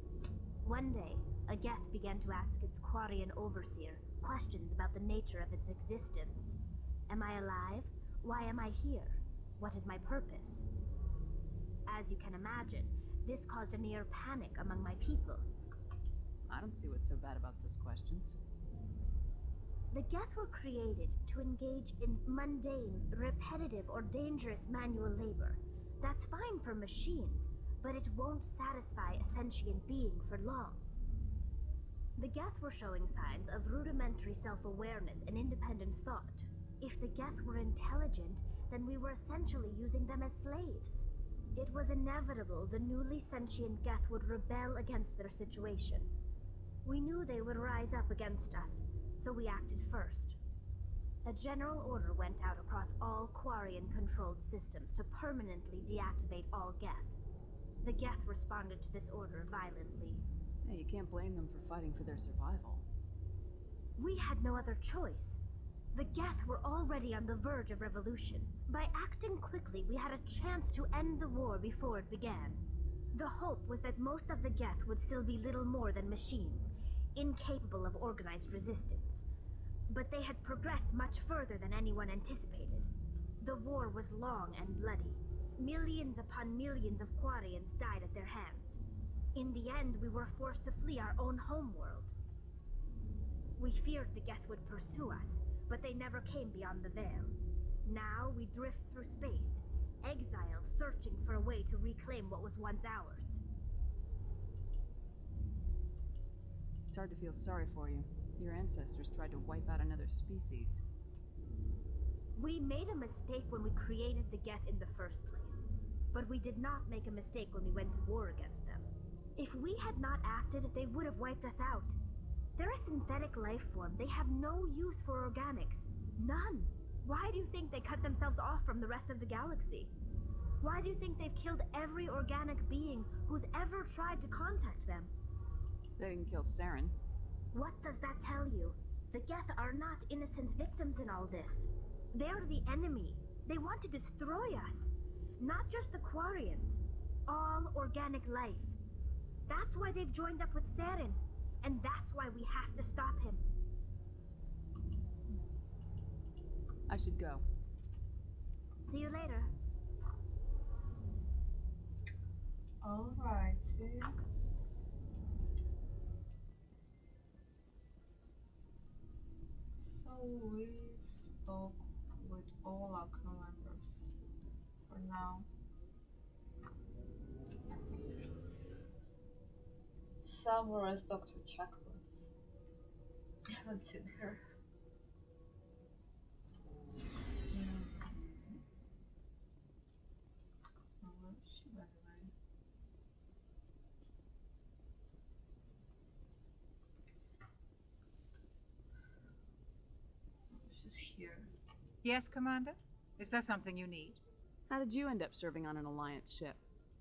[SPEAKER 21] One day, a Geth began to ask its Quarian overseer questions about the nature of its existence. Am I alive? Why am I here? What is my purpose? As you can imagine, this caused a near panic among my people.
[SPEAKER 4] I don't see what's so bad about those questions.
[SPEAKER 21] The Geth were created to engage in mundane, repetitive, or dangerous manual labor. That's fine for machines, but it won't satisfy a sentient being for long. The Geth were showing signs of rudimentary self-awareness and independent thought. If the Geth were intelligent, then we were essentially using them as slaves. It was inevitable the newly sentient Geth would rebel against their situation. We knew they would rise up against us, so we acted first. A general order went out across all Quarian-controlled systems to permanently deactivate all Geth. The Geth responded to this order violently.
[SPEAKER 4] Hey, you can't blame them for fighting for their survival.
[SPEAKER 21] We had no other choice. The Geth were already on the verge of revolution. By acting quickly, we had a chance to end the war before it began. The hope was that most of the Geth would still be little more than machines, incapable of organized resistance. But they had progressed much further than anyone anticipated. The war was long and bloody. Millions upon millions of Quarians died at their hands. In the end, we were forced to flee our own homeworld. We feared the Geth would pursue us, but they never came beyond the Veil. Now we drift through space, exiled, searching for a way to reclaim what was once ours.
[SPEAKER 4] It's hard to feel sorry for you. Your ancestors tried to wipe out another species.
[SPEAKER 21] We made a mistake when we created the Geth in the first place, but we did not make a mistake when we went to war against them. If we had not acted, they would have wiped us out. They're a synthetic life form. They have no use for organics. None. Why do you think they cut themselves off from the rest of the galaxy? Why do you think they've killed every organic being who's ever tried to contact them?
[SPEAKER 4] They didn't kill Saren.
[SPEAKER 21] What does that tell you? The Geth are not innocent victims in all this. They're the enemy. They want to destroy us. Not just the Quarians. All organic life. That's why they've joined up with Saren. And that's why we have to stop him.
[SPEAKER 4] I should go.
[SPEAKER 21] See you later.
[SPEAKER 1] Alrighty. So we've spoke with all our crew members for now. Somewhere is Dr. Chuckles. I haven't seen her. Where is she, by the way? She's here.
[SPEAKER 5] Yes, Commander? Is there something you need?
[SPEAKER 4] How did you end up serving on an Alliance ship?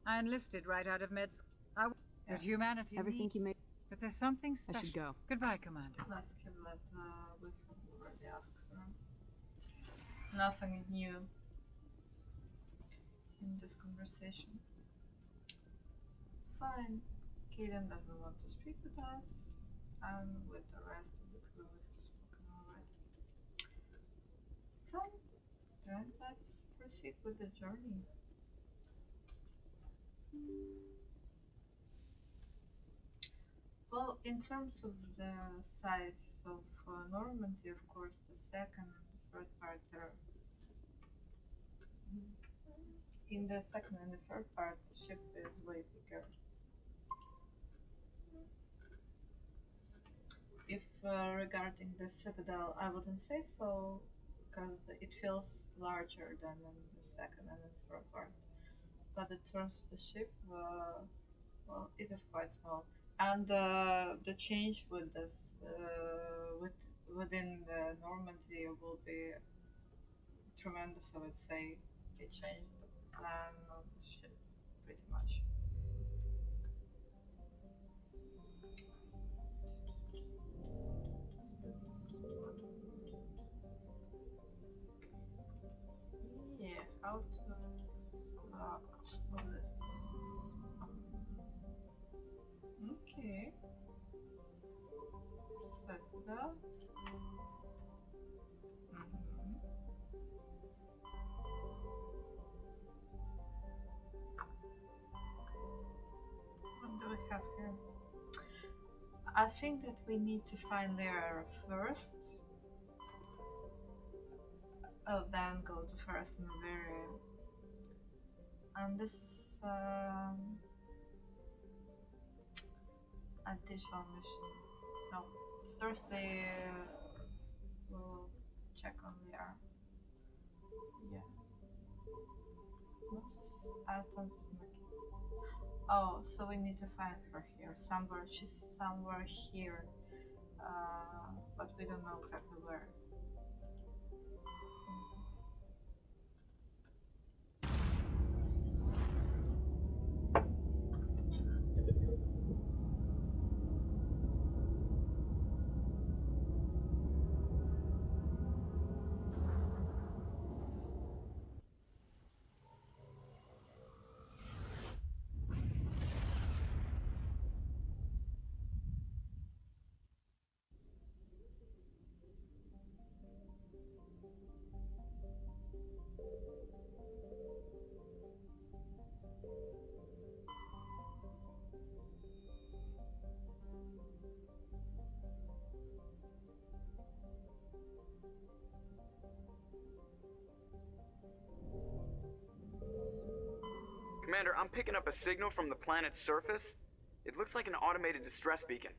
[SPEAKER 5] I enlisted right out of med school. There's humanity
[SPEAKER 4] Ever think you made...
[SPEAKER 5] But there's something special.
[SPEAKER 4] I should go.
[SPEAKER 5] Goodbye, Commander.
[SPEAKER 1] Let's give that we have already asked her. Nothing new in this conversation. Fine. Kaden doesn't want to speak with us, and with the rest of the crew we've spoken already. Fine. Then let's proceed with the journey. Well, in terms of the size of Normandy, of course, the second and the third part are. In the second and the third part, the ship is way bigger. If regarding the Citadel, I wouldn't say so, because it feels larger than in the second and the third part. But in terms of the ship, well, it is quite small. And the change with this, within the Normandy will be tremendous, I would say. It changed the plan of the ship pretty much. Yeah, how to lock this. Okay. Set that. What do we have here? I think that we need to find the error first, Oh, then go to First Bavaria. And this additional mission. No, Thursday we'll check on there. Yeah. Most items. Oh, so we need to find her here somewhere. She's somewhere here, but we don't know exactly where.
[SPEAKER 16] Commander, I'm picking up a signal from the planet's surface. It looks like an automated distress beacon.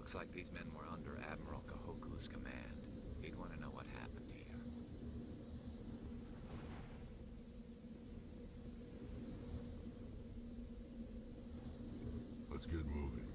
[SPEAKER 10] Looks like these men were under Admiral Kahoku's command. He'd want to know what happened here.
[SPEAKER 6] Let's get moving.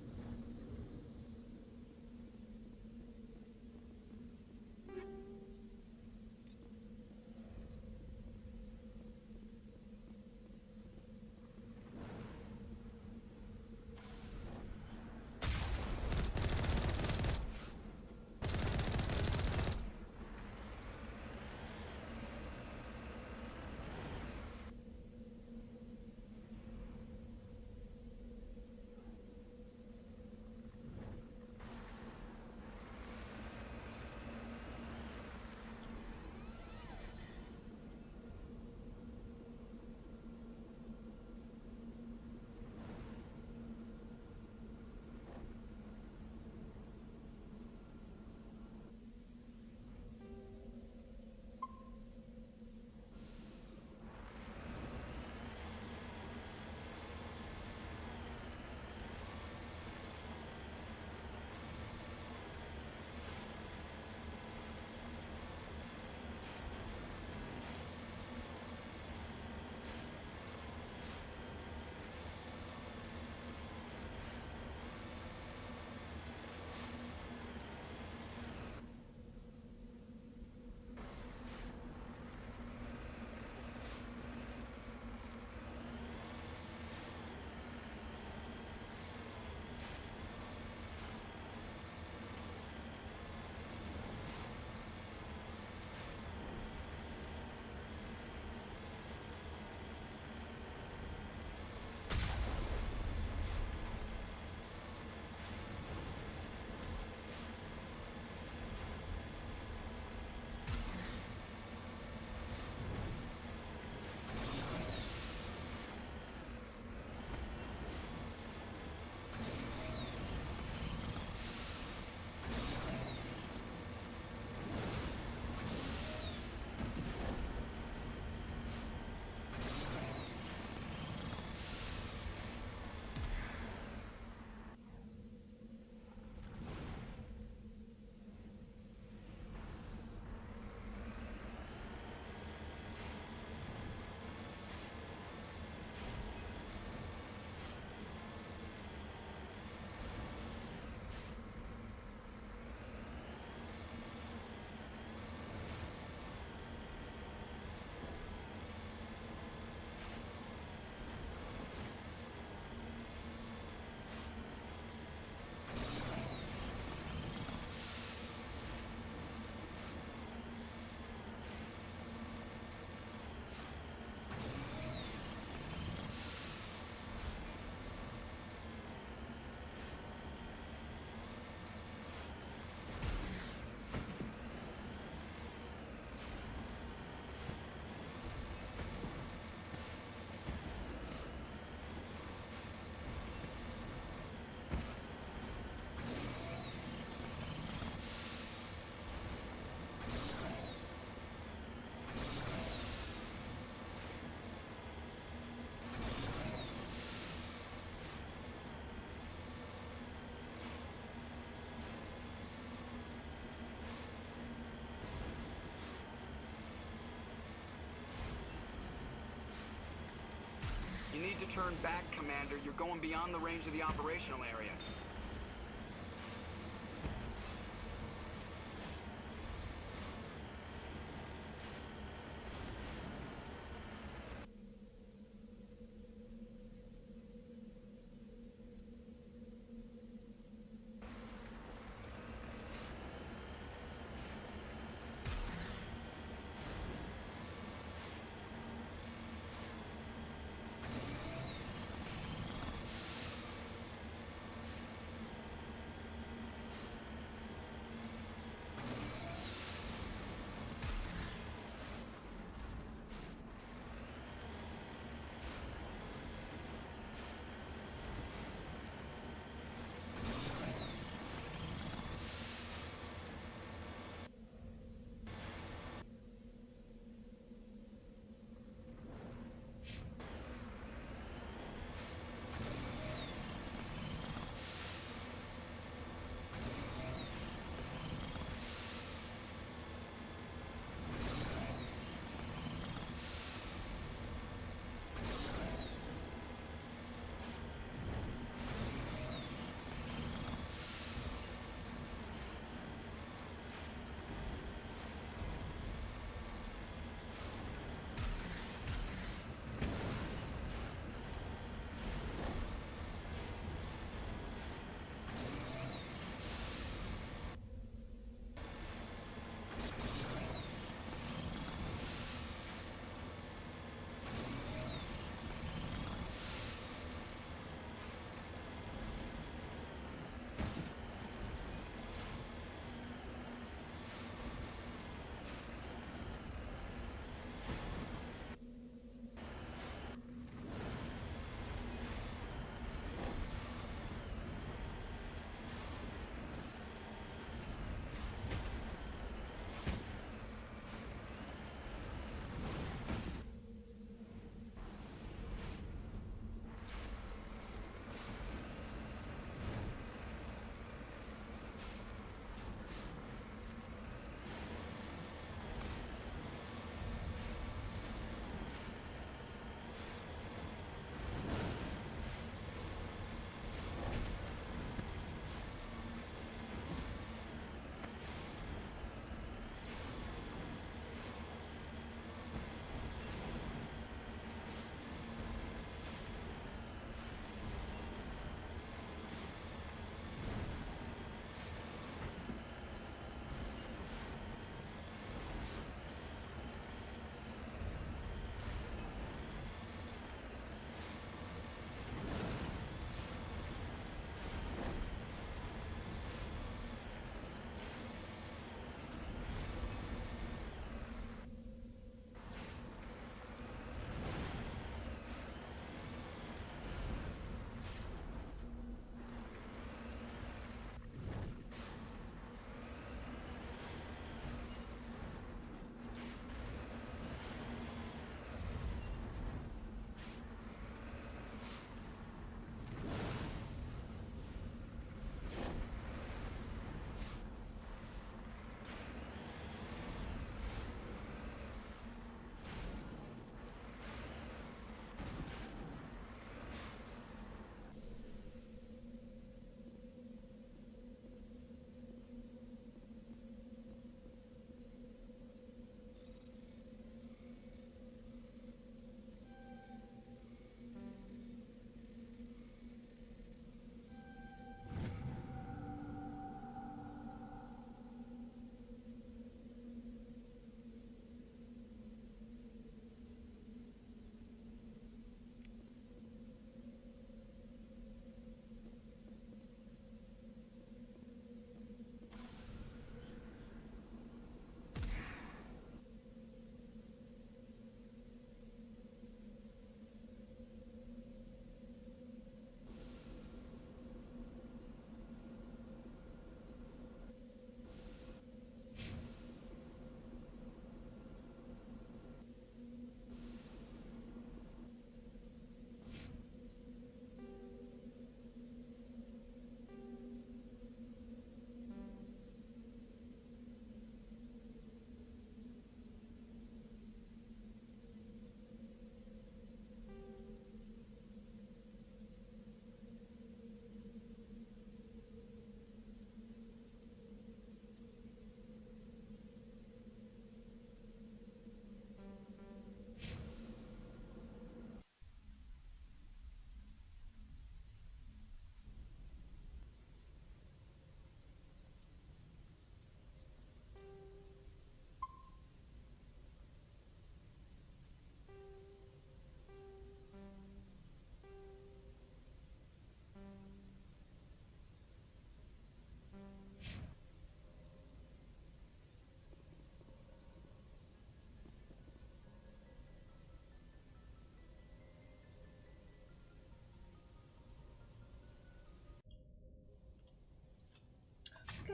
[SPEAKER 16] You need to turn back, Commander. You're going beyond the range of the operational area.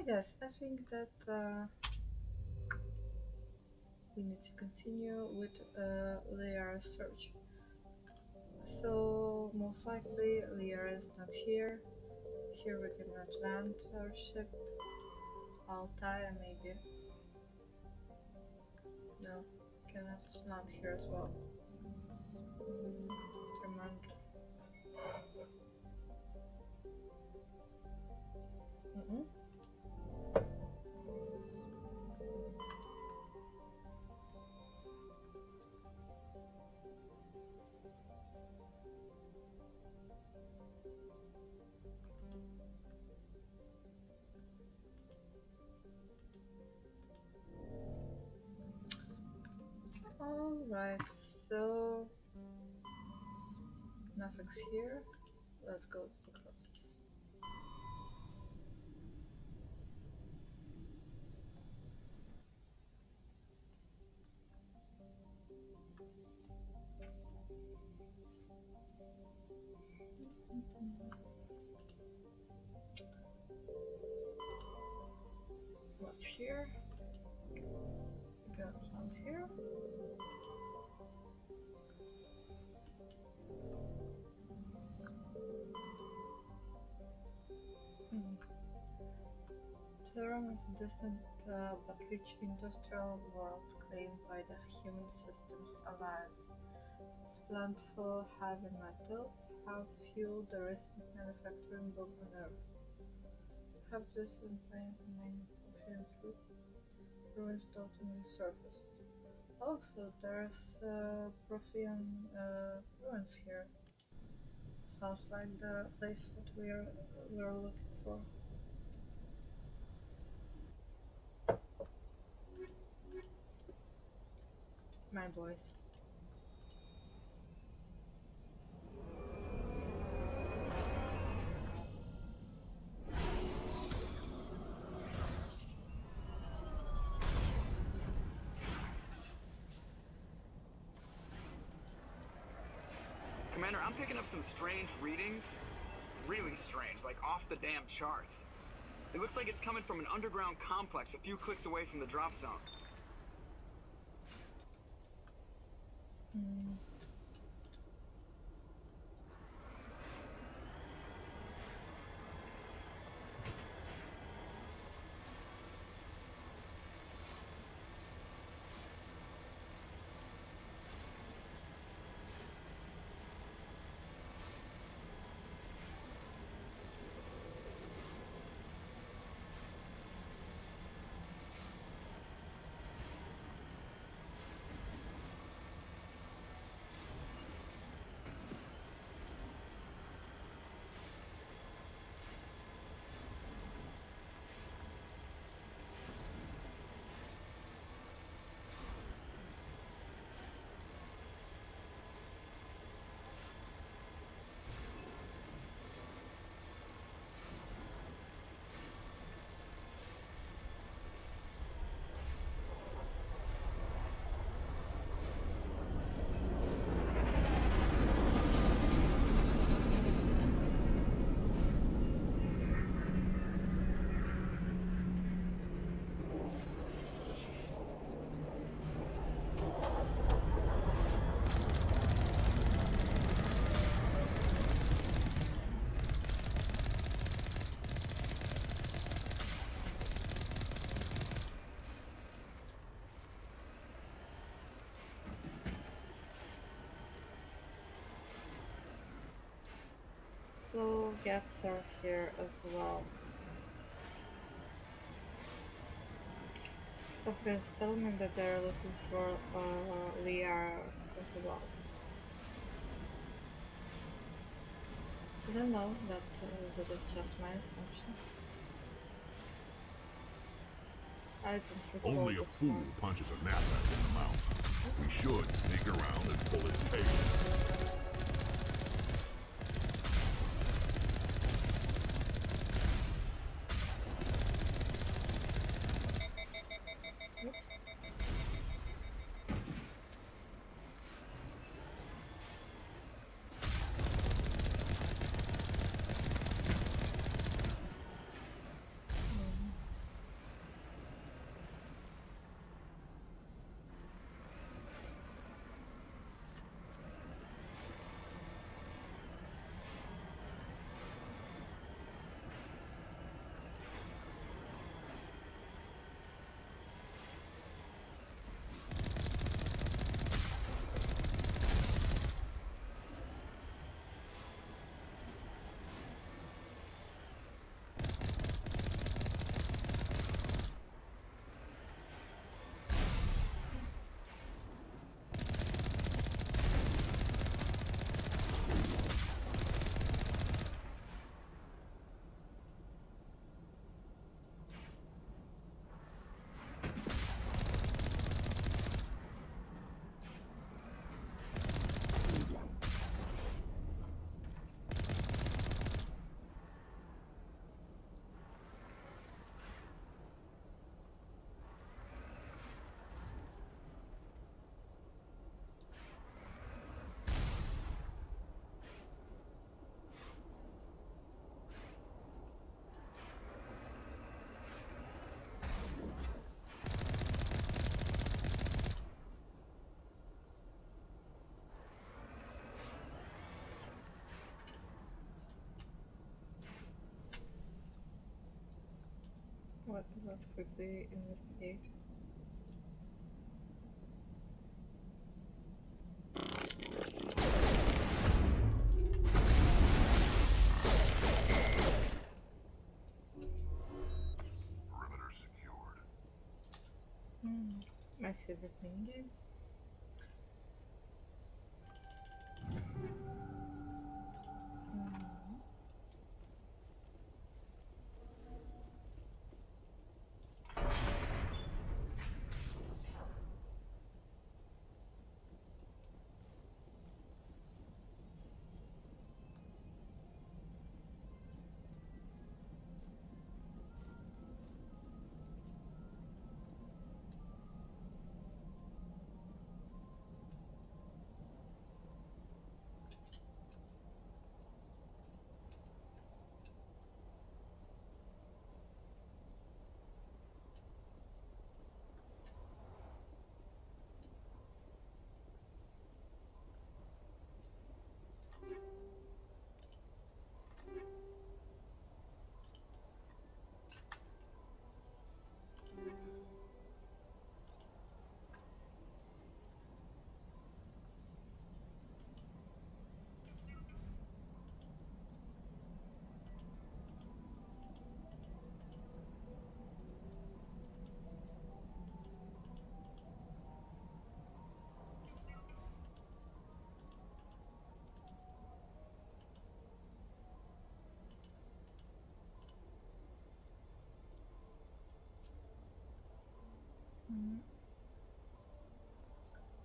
[SPEAKER 1] yes, I think that we need to continue with layer search. So most likely Liara is not here. Here we cannot land our ship. Altai maybe. No, cannot land here as well. Reminder. Alright, so nothing's here. Let's go to the closest. What's here? Got some here. Terran is a distant but rich industrial world claimed by the Human Systems Alliance. It's planned for heavy metals, have fueled the recent manufacturing boom on Earth. Have this in plain main Prothean route, ruins totally resurfaced. Also, there's Prothean ruins here. Sounds like the place that we're looking for. My boys.
[SPEAKER 16] Commander, I'm picking up some strange readings. Really strange, like off the damn charts. It looks like it's coming from an underground complex a few clicks away from the drop zone.
[SPEAKER 1] So gets are here as well. Some guys tell me that they're looking for Liara as well. I don't know, that is just my assumptions. I don't recall
[SPEAKER 6] Only a
[SPEAKER 1] this
[SPEAKER 6] fool
[SPEAKER 1] one.
[SPEAKER 6] punches a knapsack in the mouth. We should sneak around and pull its tail.
[SPEAKER 1] let's quickly investigate.
[SPEAKER 6] Perimeter secured.
[SPEAKER 1] My favorite thing is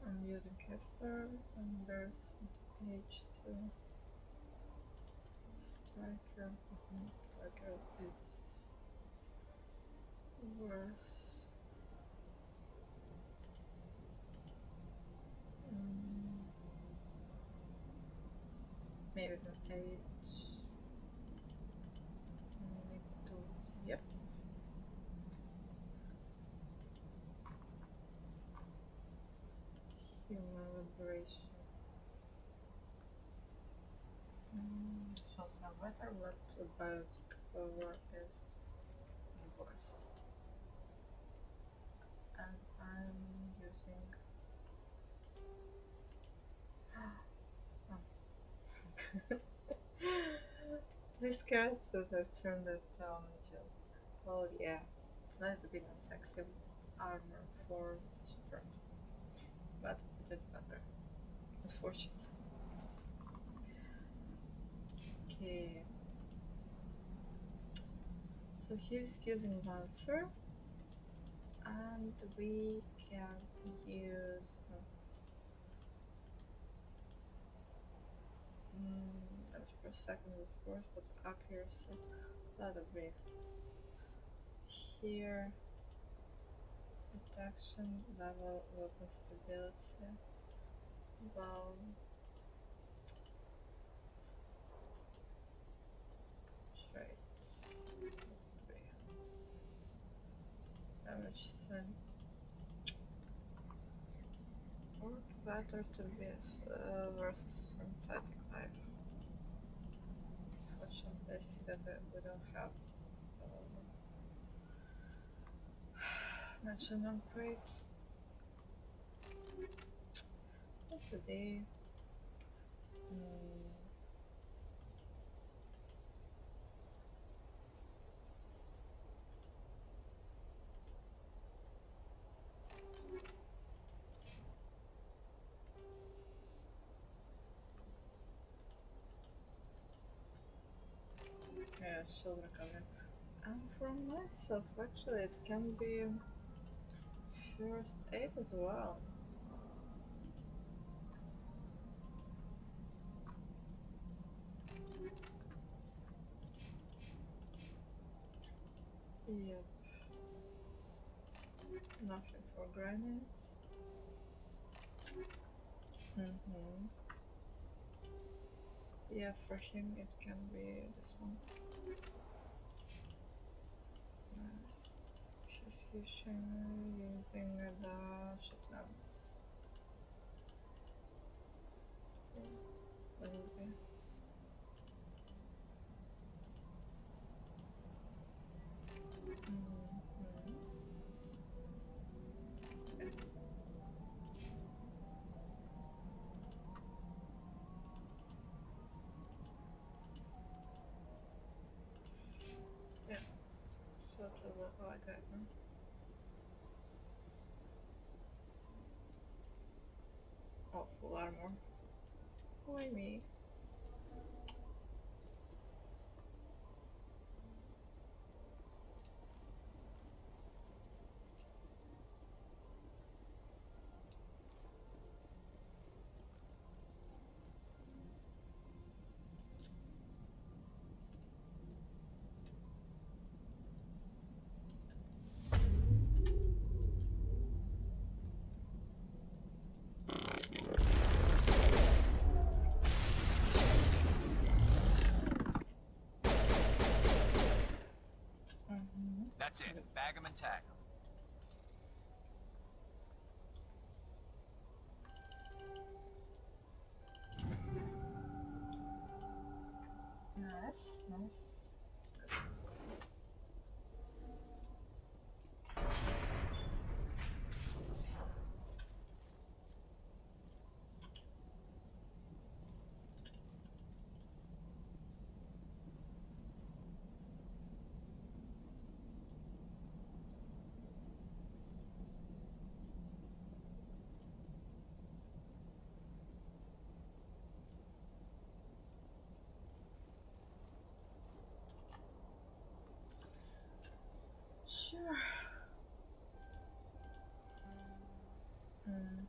[SPEAKER 1] I'm using Kessler, and there's page 2. Striker. Striker is worse. Maybe not age. Need to. Yep. Human liberation. Shall sound better, but biotic power is worse. And I'm using. These carrots that I've turned it down until. Oh yeah, let it be not sexy armor for Shepard. But it is better. Unfortunately. Yes. Okay. So he's using Lancer, and we can use damage per second is worse, but accuracy that'll be here. Protection level, weapon stability. Well, straight. Damage sent. Work better to be versus synthetic life. Fortunately, I see that we don't have mention on crate. Not today. Yeah, she'll recover. And for myself, actually, it can be first aid as well. Yep. Nothing for grenades. Yeah, for him it can be this one. Nice. She's using the shotguns. What will be? Oh, I got one. Oh, full armor. Why me?
[SPEAKER 10] That's it. Bag 'em and tag 'em.
[SPEAKER 1] Nice, nice. Sure. Hmm.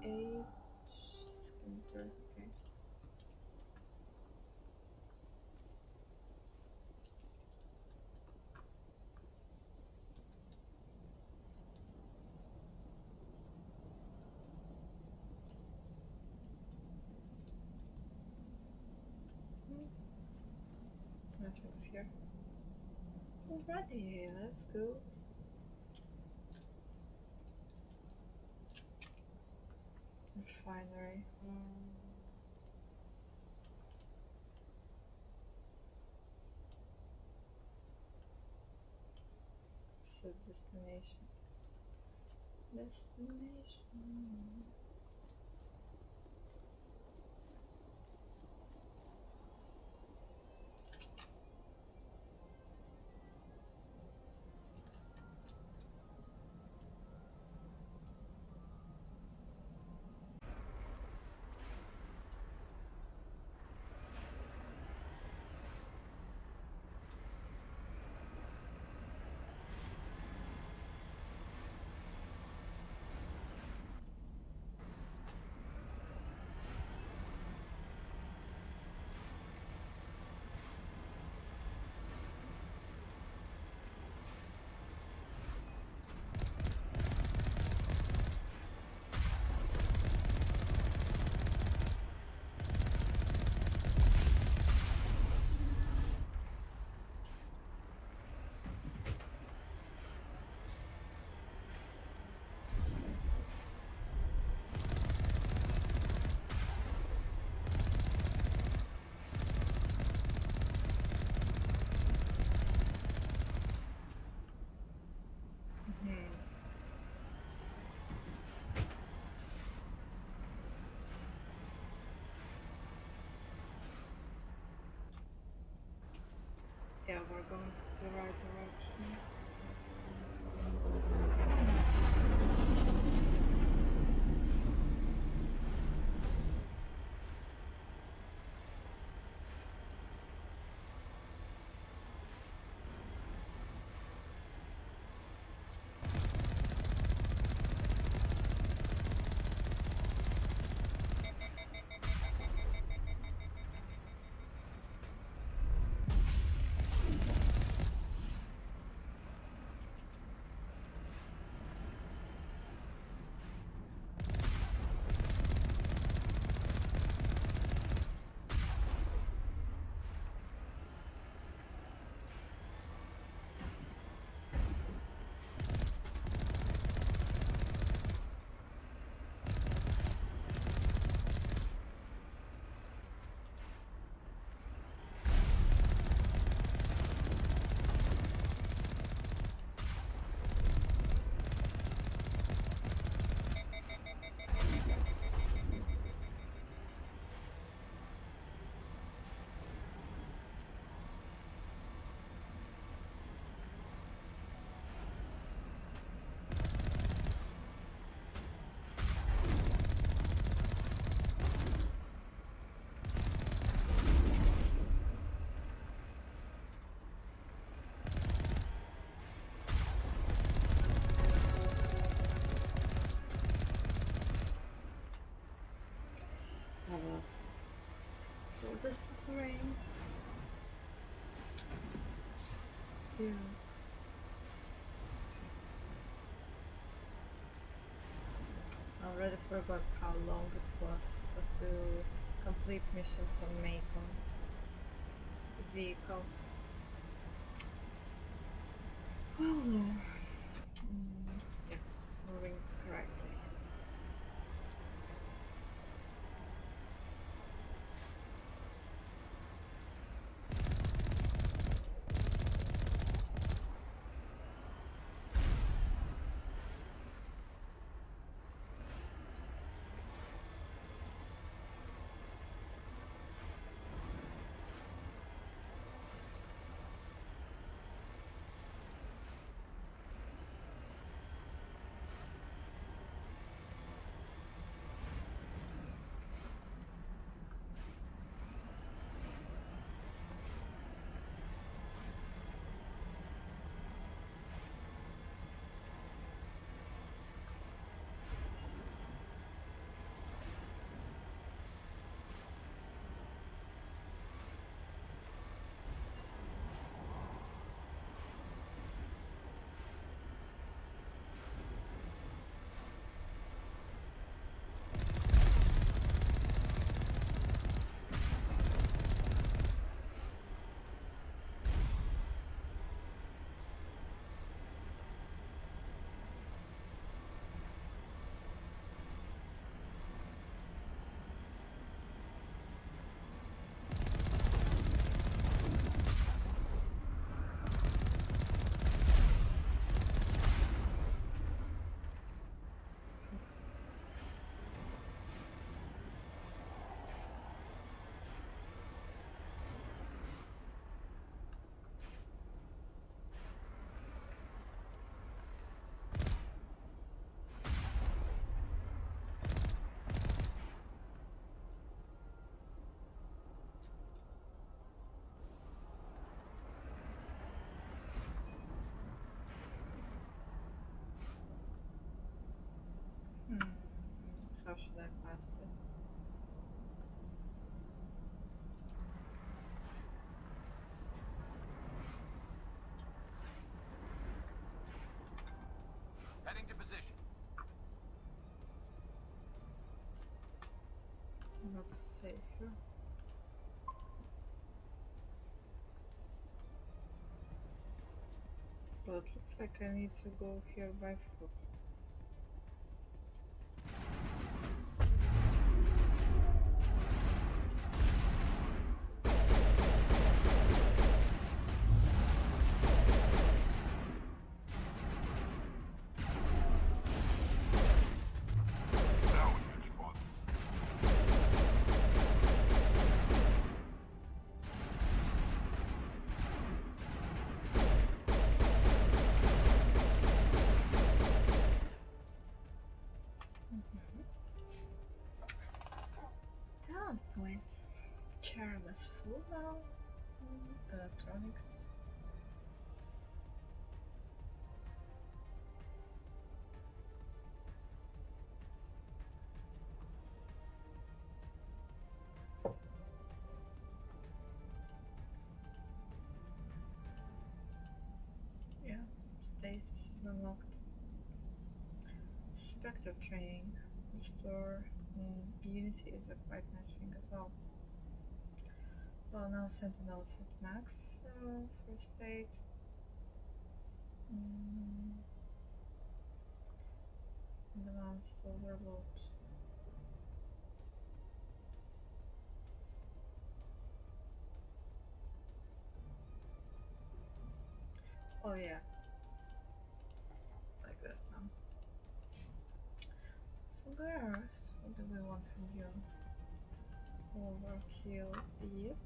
[SPEAKER 1] H scooter. Okay. Nothing's here. Alrighty, let's go. Refinery. Set destination. Destination. the suffering. Yeah. I already forgot how long it was to complete missions on Macon. The vehicle. Well, yeah, moving correctly. How should I pass it?
[SPEAKER 10] Heading to position.
[SPEAKER 1] Not safe here. But it looks like I need to go here by foot. Talent points. Charm is full now. Electronics. Yeah, stasis is unlocked. Spectre training. Restore Unity is a quite nice thing as well. Well, now Sentinels at max. First aid. Advanced overload. Oh yeah. Like this now. So girls, what do we want from you? Overkill, yep.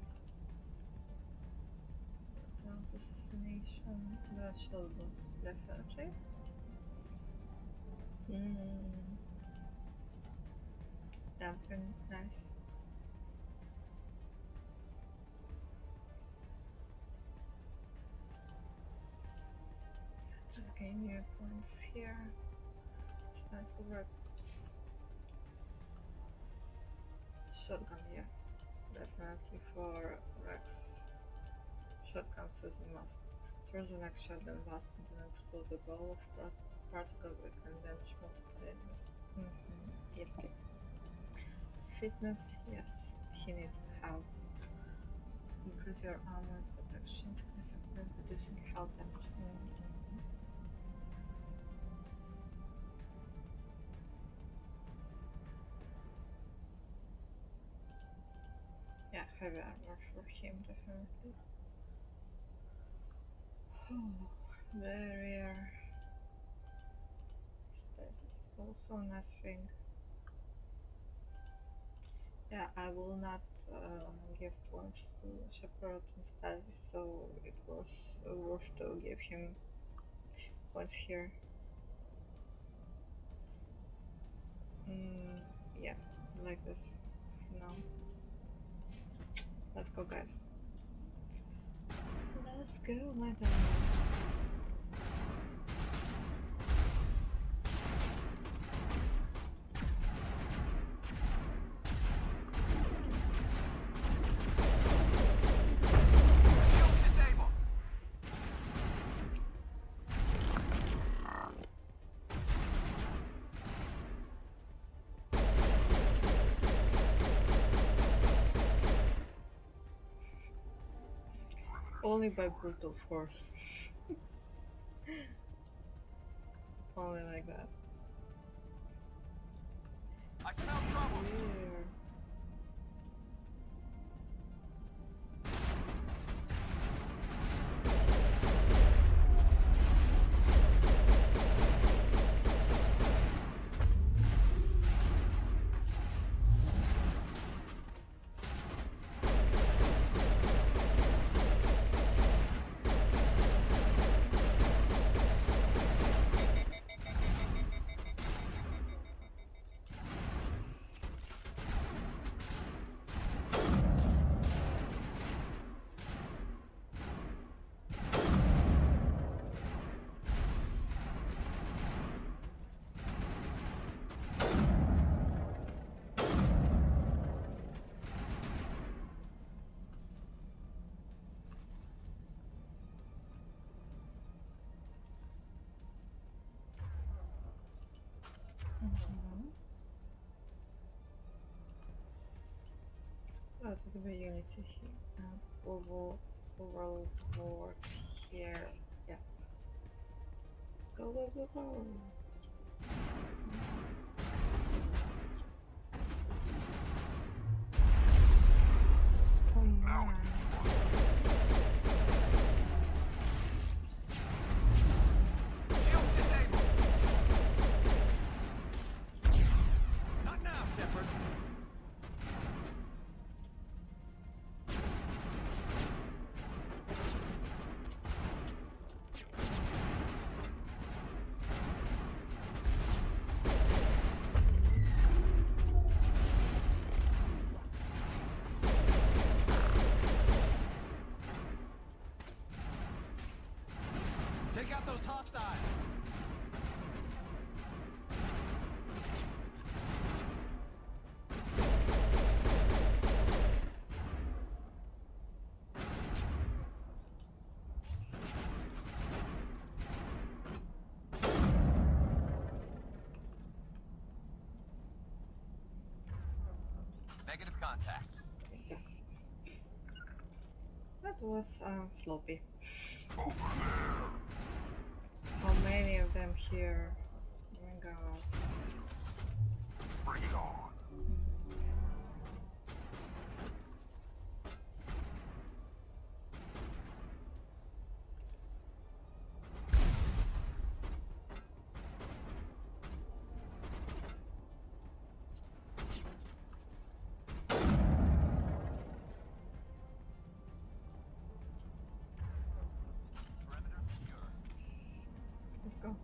[SPEAKER 1] Advanced assassination, the shield boost, definitely. Dampen, nice. Just gain new points here. Sniper rifles. Shotgun, yeah. Definitely for Rex. Shotguns is a must. Turn the next shotgun blast into an explosive ball of particles that can damage multiple enemies. Yes, please. Fitness, yes, he needs to have. Increase your armor and protection significantly, reducing health damage. Yeah, heavy armor for him, definitely. Barrier. Stasis, also a nice thing. Yeah, I will not give points to Shepard and Stasis, so it was worth to give him points here. Yeah, like this for now. Let's go, guys. Let's go, my darlings. Only by brutal force. Only like that.
[SPEAKER 12] I smell trouble.
[SPEAKER 1] Here. Oh, to the unity here. Overlord here. Yeah. Go, go, go, go. Come on.
[SPEAKER 12] Shield disabled. Not now, Shepard. Take out those hostiles. Negative contact.
[SPEAKER 1] That was sloppy. How many of them here? Oh my god.
[SPEAKER 6] Bring it on.
[SPEAKER 1] Let's go.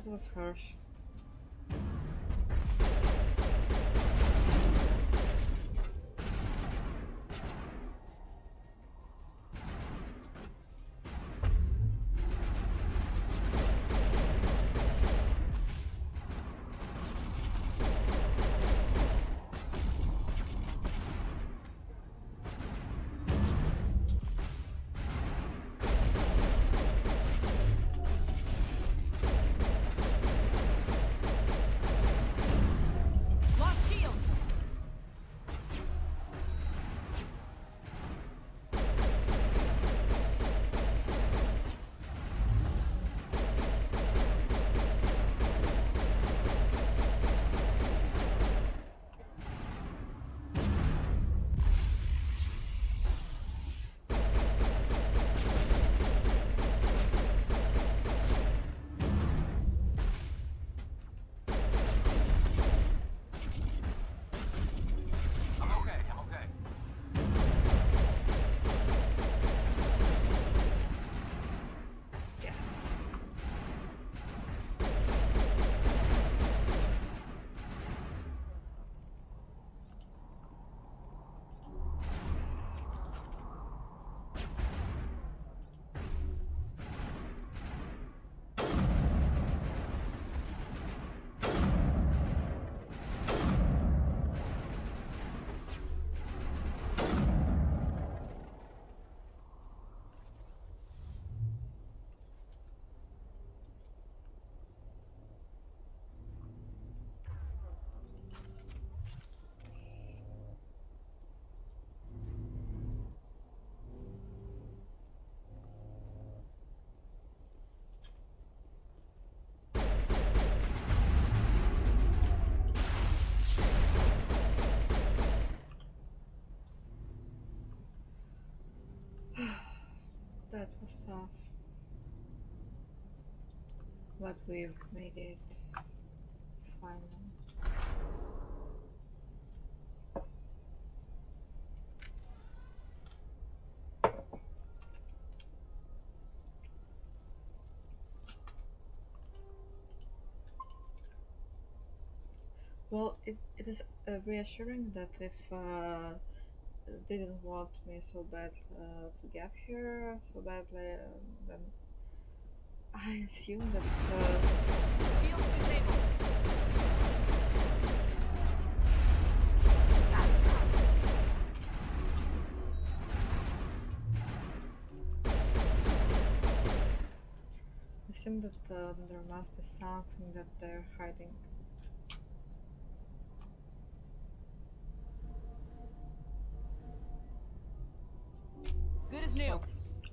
[SPEAKER 1] That was harsh.
[SPEAKER 17] Lost shields!
[SPEAKER 10] I'm okay, I'm okay.
[SPEAKER 1] That was tough. But we've made it. Finally. Well, it is reassuring that if they didn't want me so bad to get here so badly, then I assume that.
[SPEAKER 17] Shields disabled.
[SPEAKER 1] Assume that there must be something that they're hiding.
[SPEAKER 17] Good as new.
[SPEAKER 1] Well,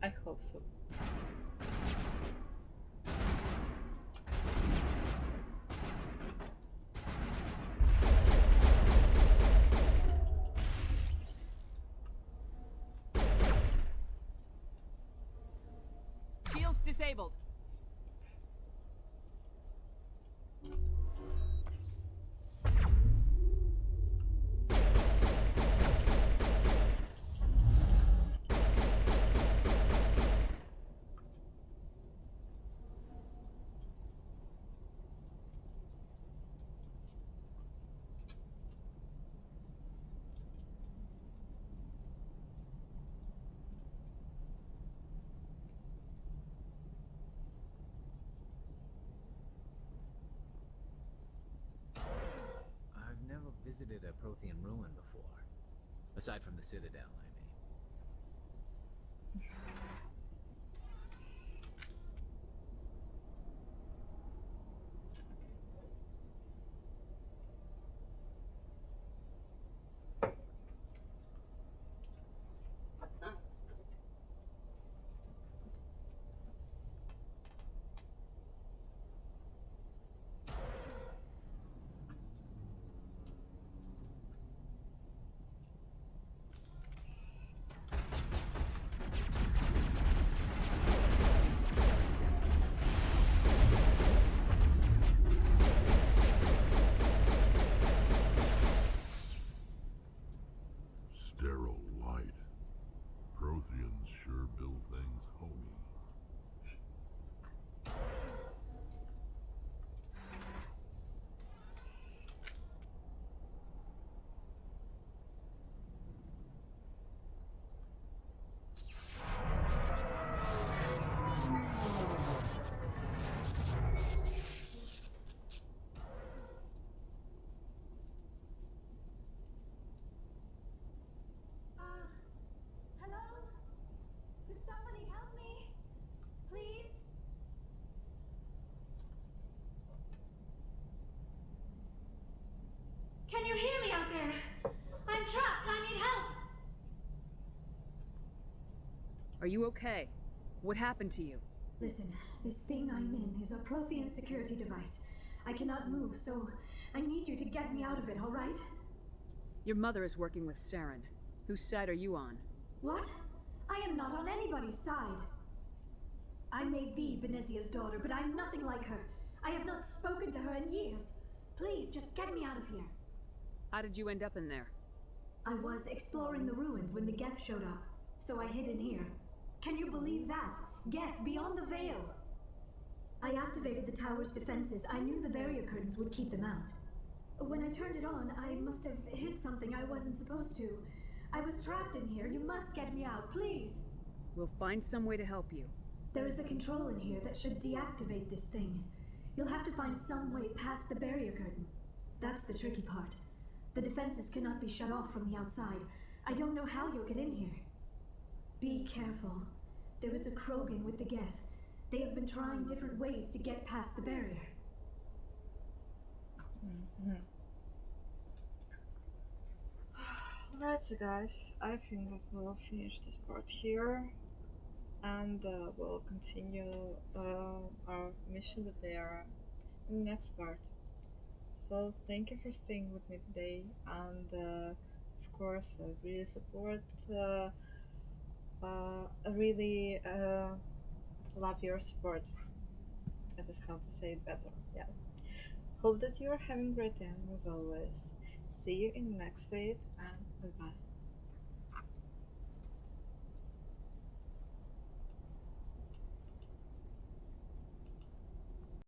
[SPEAKER 1] I hope so.
[SPEAKER 17] Shields disabled.
[SPEAKER 10] I've never visited a Prothean ruin before. Aside from the Citadel, I mean.
[SPEAKER 4] Are you okay? What happened to you?
[SPEAKER 8] Listen, this thing I'm in is a Prothean security device. I cannot move, so I need you to get me out of it, all right?
[SPEAKER 4] Your mother is working with Saren. Whose side are you on?
[SPEAKER 8] What? I am not on anybody's side. I may be Benezia's daughter, but I'm nothing like her. I have not spoken to her in years. Please, just get me out of here.
[SPEAKER 4] How did you end up in there?
[SPEAKER 8] I was exploring the ruins when the Geth showed up, so I hid in here. Can you believe that? Geth, beyond the veil! I activated the tower's defenses. I knew the barrier curtains would keep them out. When I turned it on, I must have hit something I wasn't supposed to. I was trapped in here. You must get me out, please!
[SPEAKER 4] We'll find some way to help you.
[SPEAKER 8] There is a control in here that should deactivate this thing. You'll have to find some way past the barrier curtain. That's the tricky part. The defenses cannot be shut off from the outside. I don't know how you'll get in here. Be careful. There is a Krogan with the Geth. They have been trying different ways to get past the barrier.
[SPEAKER 1] Alright, so guys, I think that we'll finish this part here, and we'll continue our mission with Dara in the next part. So thank you for staying with me today, and of course I really support, I really love your support. That is how to say it better. Yeah. Hope that you are having a great time as always. See you in the next vid, and goodbye.